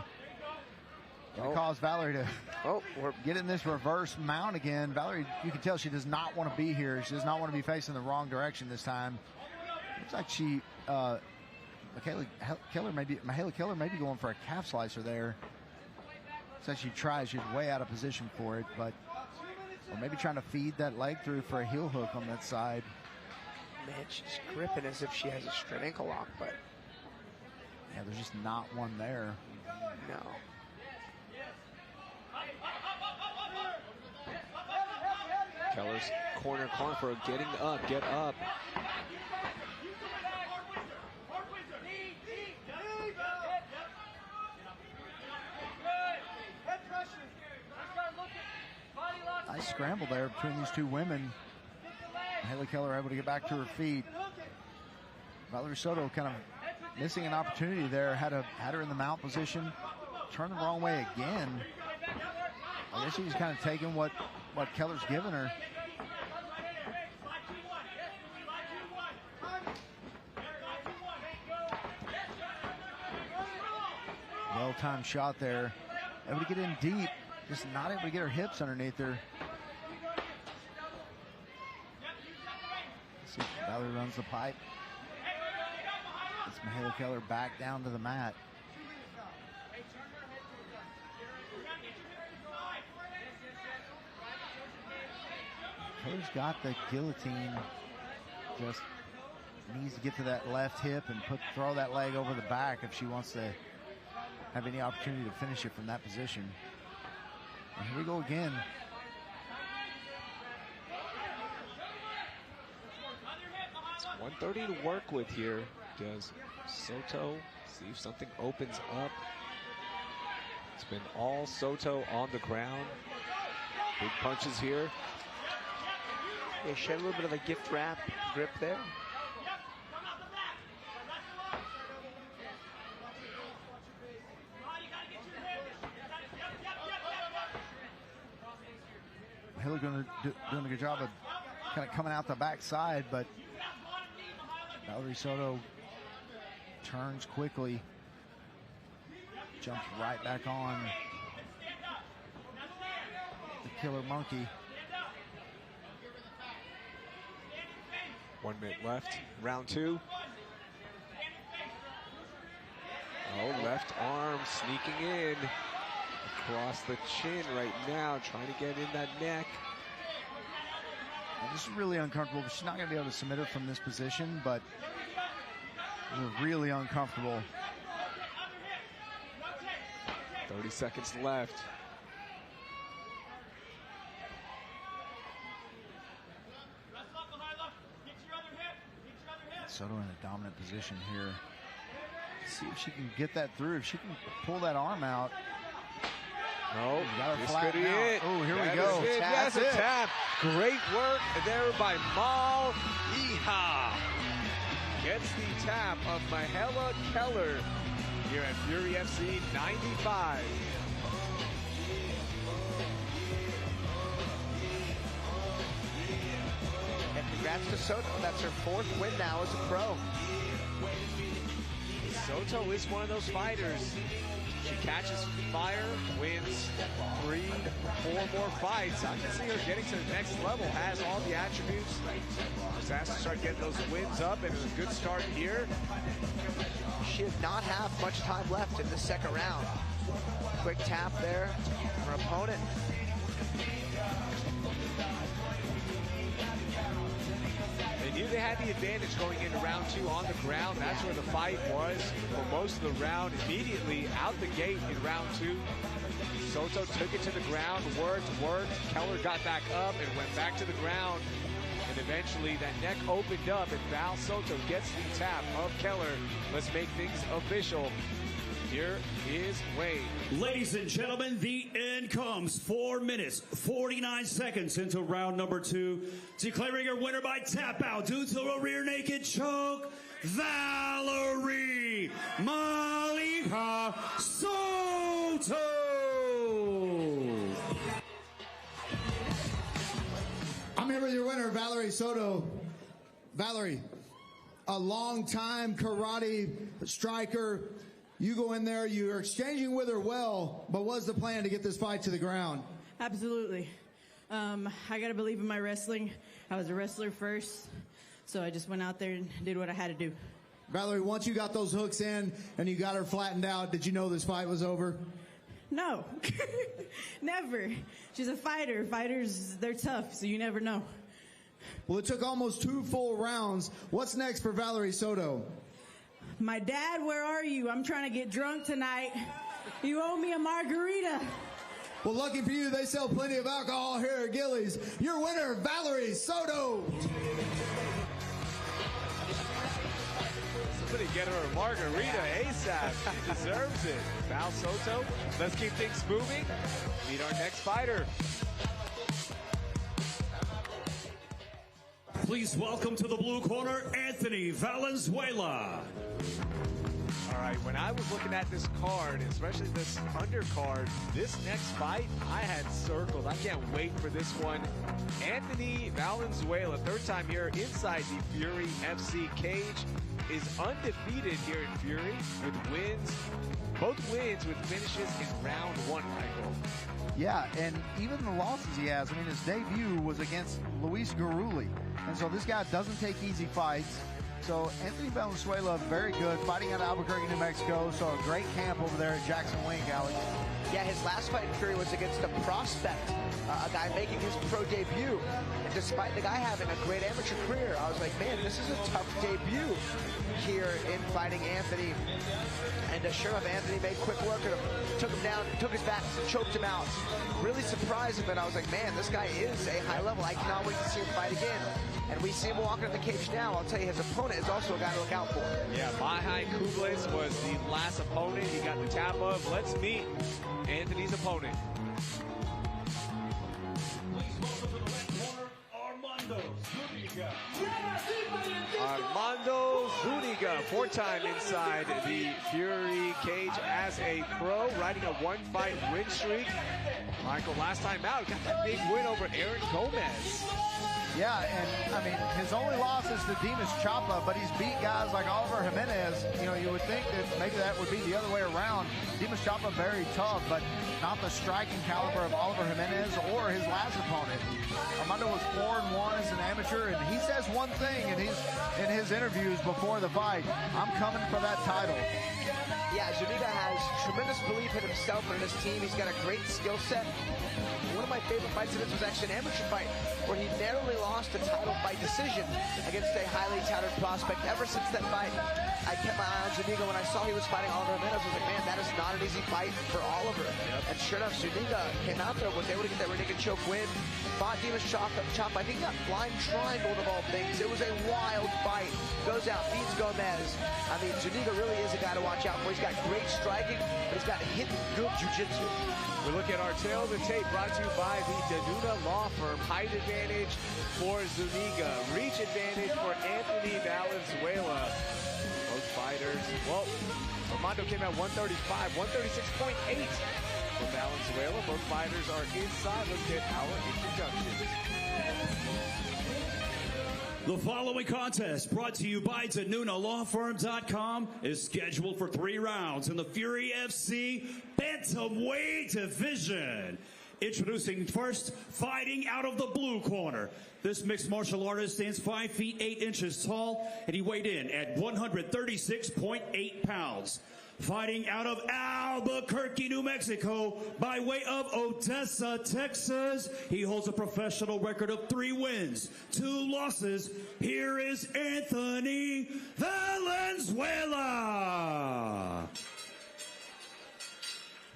Gonna cause Valerie to get in this reverse mount again. Valerie, you can tell she does not want to be here. She does not want to be facing the wrong direction this time. Looks like she, Michaela Keller may be going for a calf slicer there. So she tries. She's way out of position for it, but or maybe trying to feed that leg through for a heel hook on that side. Man, she's gripping as if she has a straight ankle lock, but yeah, there's just not one there. No. Keller's corner calling for a getting up, get up. Nice scramble there between these two women. Haley Keller able to get back to her feet. Valerie Soto kind of missing an opportunity there. Had her in the mount position. Turned the wrong way again. I guess she's kind of taking what Keller's given her. Well-timed shot there. Able to get in deep. Just not able to get her hips underneath her. Let's see if Valerie runs the pipe. It's Michaela Keller back down to the mat. Keller's got the guillotine. Just needs to get to that left hip and throw that leg over the back if she wants to have any opportunity to finish it from that position. And here we go again. It's 130 to work with here. Does Soto see if something opens up? It's been all Soto on the ground. Big punches here. Yeah, she had a little bit of a gift wrap grip there. Hiller doing a good job of kind of coming out the backside, but Valerie Soto turns quickly, jumps right back on the killer monkey. 1 minute left, round 2. Oh, left arm sneaking in across the chin right now, trying to get in that neck. And this is really uncomfortable. She's not going to be able to submit her from this position, but we're really uncomfortable. 30 seconds left. Soto in a dominant position here. See if she can get that through. If she can pull that arm out. Oh, this could be it. Oh, here that we go. That's a tap. Great work there by Mal. Yeehaw. Gets the tap of Mahela Keller here at Fury FC 95. And congrats to Soto. That's her 4th win now as a pro. Soto is one of those fighters. She catches fire, wins 3, 4 more fights. I can see her getting to the next level, has all the attributes. Just has to start getting those wins up, and a good start here. She did not have much time left in the second round. Quick tap there from her opponent. They knew they had the advantage going into round 2 on the ground. That's where the fight was for most of the round. Immediately out the gate in round 2, Soto took it to the ground, worked. Keller got back up and went back to the ground. And eventually that neck opened up and Val Soto gets the tap of Keller. Let's make things official. Here is Wayne. Ladies and gentlemen, the end comes. 4 minutes, 49 seconds into round number 2. Declaring her winner by tap out due to a rear naked choke, Valerie Malika Soto. I'm here with your winner, Valerie Soto. Valerie, a long-time karate striker. You go in there, you're exchanging with her well, but what's the plan to get this fight to the ground? Absolutely. I got to believe in my wrestling. I was a wrestler first, so I just went out there and did what I had to do. Valerie, once you got those hooks in and you got her flattened out, did you know this fight was over? No, never. She's a fighter. Fighters, they're tough, so you never know. Well, it took almost 2 full rounds. What's next for Valerie Soto? My dad, where are you? I'm trying to get drunk tonight. You owe me a margarita. Well, lucky for you, they sell plenty of alcohol here at Gillies. Your winner, Valerie Soto. Somebody get her a margarita ASAP. She deserves it. Val Soto, let's keep things moving. Meet our next fighter. Please welcome to the blue corner, Anthony Valenzuela. All right, when I was looking at this card, especially this undercard, this next fight, I had circled. I can't wait for this one. Anthony Valenzuela, 3rd time here inside the Fury FC cage, is undefeated here in Fury with wins. Both wins with finishes in round 1, Michael. Yeah, and even the losses he has, I mean, his debut was against Luis Garuli. And so this guy doesn't take easy fights. So Anthony Valenzuela, very good, fighting out of Albuquerque, New Mexico. So a great camp over there at Jackson Wink, Alex. Yeah, his last fight in Fury was against a prospect, a guy making his pro debut. And despite the guy having a great amateur career, I was like, man, this is a tough debut here in fighting Anthony. And sure enough, Anthony made quick work of him, took him down, took his back, choked him out. Really surprised him, but I was like, man, this guy is a high level. I cannot wait to see him fight again. And we see him walking in the cage now. I'll tell you, his opponent is also a guy to look out for. Yeah, Mihai Kublis was the last opponent he got the tap of. Let's meet Anthony's opponent. Please welcome to the red corner, Armando Armando Zuniga, 4-time inside the Fury cage as a pro, riding a 1-fight win streak. Michael, last time out, got that big win over Aaron Gomez. Yeah, and I mean, his only loss is to Dimas Chapa, but he's beat guys like Oliver Jimenez. You know, you would think that maybe that would be the other way around. Dimas Chapa very tough, but not the striking caliber of Oliver Jimenez or his last opponent. Armando was 4-1 as an amateur, and he says one thing in his interviews before the fight: I'm coming for that title. Yeah, Zuniga has tremendous belief in himself and in his team. He's got a great skill set. One of my favorite fights of his was actually an amateur fight where he narrowly lost the title by decision against a highly touted prospect. Ever since that fight, I kept my eye on Zuniga. When I saw he was fighting Oliver Jimenez, I was like, man, that is not an easy fight for Oliver. And sure enough, Zuniga came out there, was able to get that rear naked choke win. Fought Dimas Chapa. I think that blind triangle of all things. It was a wild fight. Goes out, beats Gomez. I mean, Zuniga really is a guy to watch out for. He's got great striking, but he's got hidden good jiu-jitsu. We look at our tail of the tape, brought to you by the Danuna Law Firm. Height advantage for Zuniga. Reach advantage for Anthony Valenzuela. Both fighters, well, Armando came out 135, 136.8 for Valenzuela. Both fighters are inside. Let's get our introductions. The following contest, brought to you by DanunaLawFirm.com, is scheduled for 3 rounds in the Fury FC Bantamweight division. Introducing first, fighting out of the blue corner. This mixed martial artist stands 5 feet 8 inches tall, and he weighed in at 136.8 pounds. Fighting out of Albuquerque, New Mexico, by way of Odessa, Texas, he holds a professional record of 3 wins, 2 losses. Here is Anthony Valenzuela.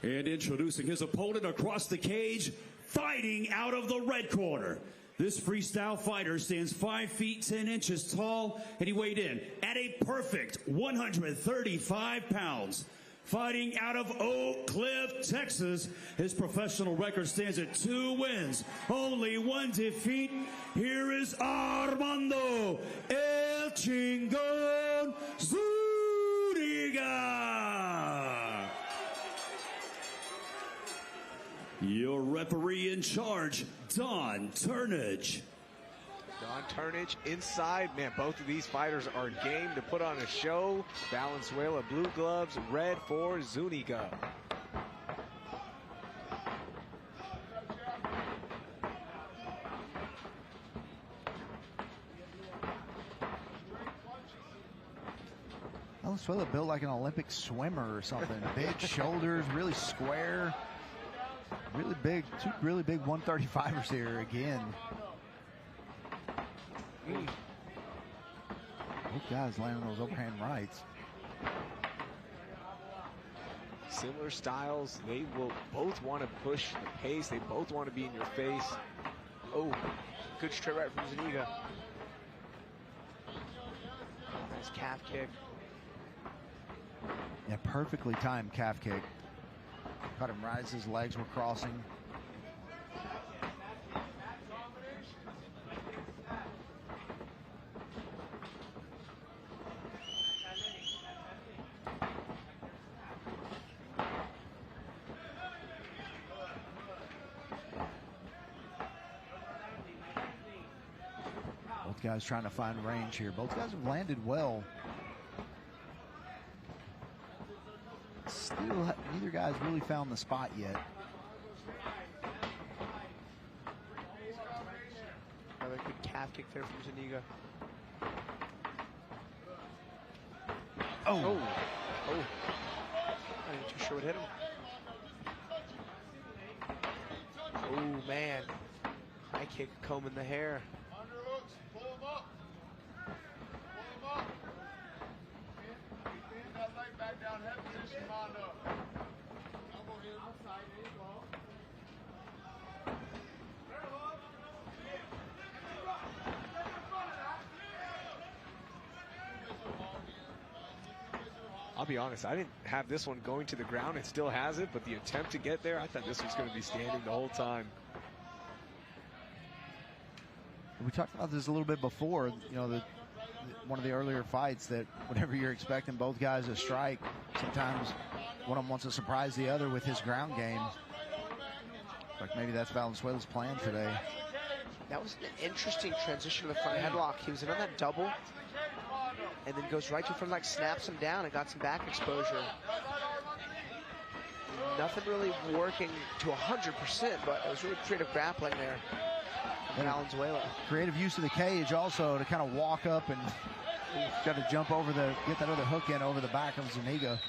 And introducing his opponent across the cage, fighting out of the red corner. This freestyle fighter stands 5 feet 10 inches tall, and he weighed in at a perfect 135 pounds. Fighting out of Oak Cliff, Texas, his professional record stands at 2 wins, only 1 defeat. Here is Armando El Chingon Zuniga. Your referee in charge, Don Turnage. Don Turnage inside. Man, both of these fighters are game to put on a show. Valenzuela, blue gloves, red for Zuniga. Valenzuela built like an Olympic swimmer or something. Big shoulders, really square. Really big, 2 really big 135ers here again. Both guys landing those overhand rights. Similar styles. They will both want to push the pace. They both want to be in your face. Oh, good straight right from Zuniga. Nice calf kick. Yeah, perfectly timed calf kick. Caught him right as his legs were crossing. Both guys trying to find range here. Both guys have landed well. Still, neither guy's really found the spot yet. Another good calf kick there from Zuniga. Oh. Oh. Not even too sure what hit him. Oh, man. High kick combing the hair. Pull him up. That leg back down, head position, Mondo. Elbow here, outside, there you go. I'll be honest, I didn't have this one going to the ground. It still has it, but the attempt to get there, I thought this was going to be standing the whole time. we talked about this a little bit before, you know, one of the earlier fights, that whenever you're expecting both guys to strike, sometimes one of them wants to surprise the other with his ground game. Like maybe that's Valenzuela's plan today. That was an interesting transition to the front headlock. He was in on that double, and then goes right to front, like snaps him down and got some back exposure. Nothing really working to 100%, but it was really creative grappling there from Valenzuela. Creative use of the cage also to kind of walk up and got to jump over get that other hook in over the back of Zuniga.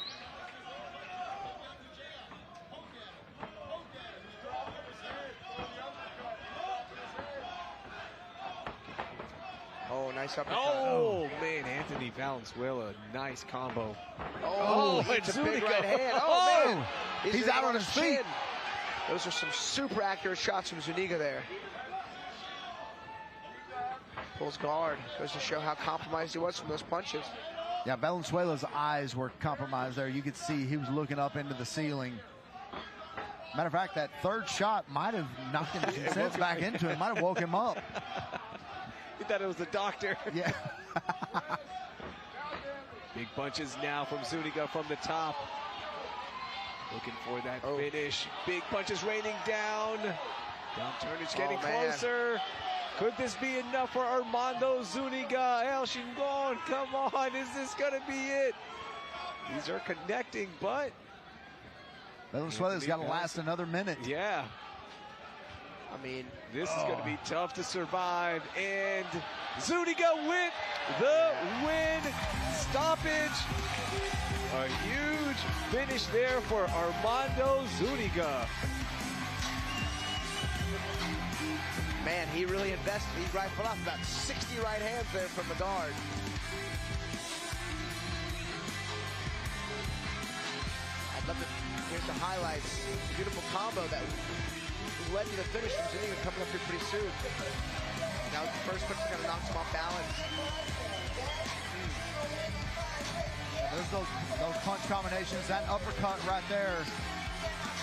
Oh, nice uppercut. Oh, man, Anthony Valenzuela, nice combo. Oh, it's a big right hand. Oh, man. He's out on his feet. Those are some super accurate shots from Zuniga there. Pulls guard. Goes to show how compromised he was from those punches. Yeah, Valenzuela's eyes were compromised there. You could see he was looking up into the ceiling. Matter of fact, that third shot might have knocked him sense back into him, might have woke him up. He thought it was the doctor. Yeah. Big punches now from Zuniga from the top. Looking for that finish. Big punches raining down. Down turnage getting closer. Could this be enough for Armando Zuniga? El Shingon, come on. Is this going to be it? These are connecting, but Valenzuela's got to last another minute. Yeah. I mean, this is going to be tough to survive. And Zuniga with the win. Stoppage. A huge finish there for Armando Zuniga. Man, he really invested. He rifled off about 60 right hands there from the guard. I'd love to. Here's the highlights. Beautiful combo that led to the finish from Zuniga coming up here pretty soon. Now the first punch kind of knocks him off balance. There's those punch combinations. That uppercut right there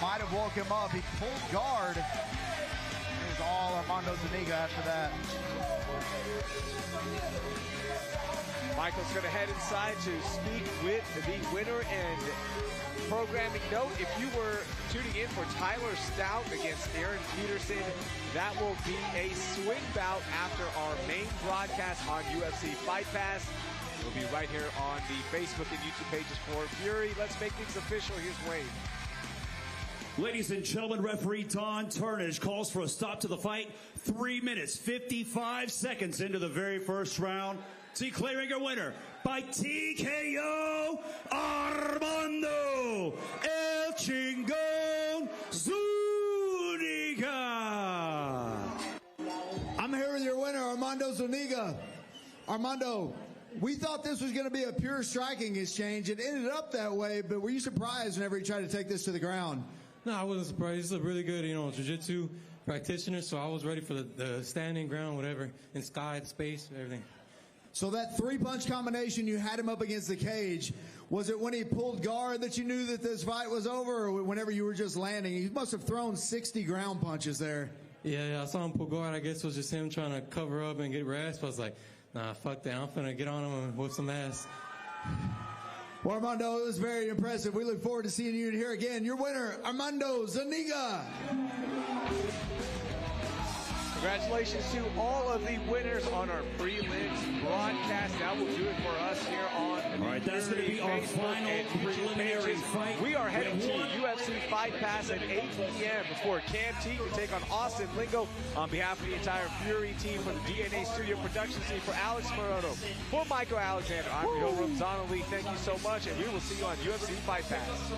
might have woke him up. He pulled guard. It was all Armando Zuniga after that. Michael's going to head inside to speak with the winner. And programming note, if you were tuning in for Tyler Stout against Aaron Peterson, that will be a swing bout after our main broadcast on UFC Fight Pass. We'll be right here on the Facebook and YouTube pages for Fury. Let's make things official. Here's Wayne. Ladies and gentlemen, referee Don Turnage calls for a stop to the fight. 3 minutes, 55 seconds into the very first round. Declaring a winner by TKO, Armando El Chingon Zuniga. I'm here with your winner, Armando Zuniga. Armando, we thought this was going to be a pure striking exchange. It ended up that way, but were you surprised whenever you tried to take this to the ground? No, I wasn't surprised. He's a really good, jiu-jitsu practitioner, so I was ready for the standing ground, whatever, in sky, space, everything. So that three-punch combination, you had him up against the cage. Was it when he pulled guard that you knew that this fight was over, or whenever you were just landing? He must have thrown 60 ground punches there. Yeah, I saw him pull guard. I guess it was just him trying to cover up and get rest. I was like, nah, fuck that. I'm finna get on him and whip some ass. Well, Armando, it was very impressive. We look forward to seeing you here again. Your winner, Armando Zuniga. Congratulations to all of the winners on our prelims broadcast. That will do it for us here on the All right, that's going to be our final preliminary fight. We are heading to UFC Fight Pass at 8 p.m. before Cam T can take on Austin Lingo. On behalf of the entire Fury team, for the DNA Studio production team, for Alex Morono, for Michael Alexander, I'm Bill Ramzan Ali. Thank you so much, and we will see you on UFC Fight Pass.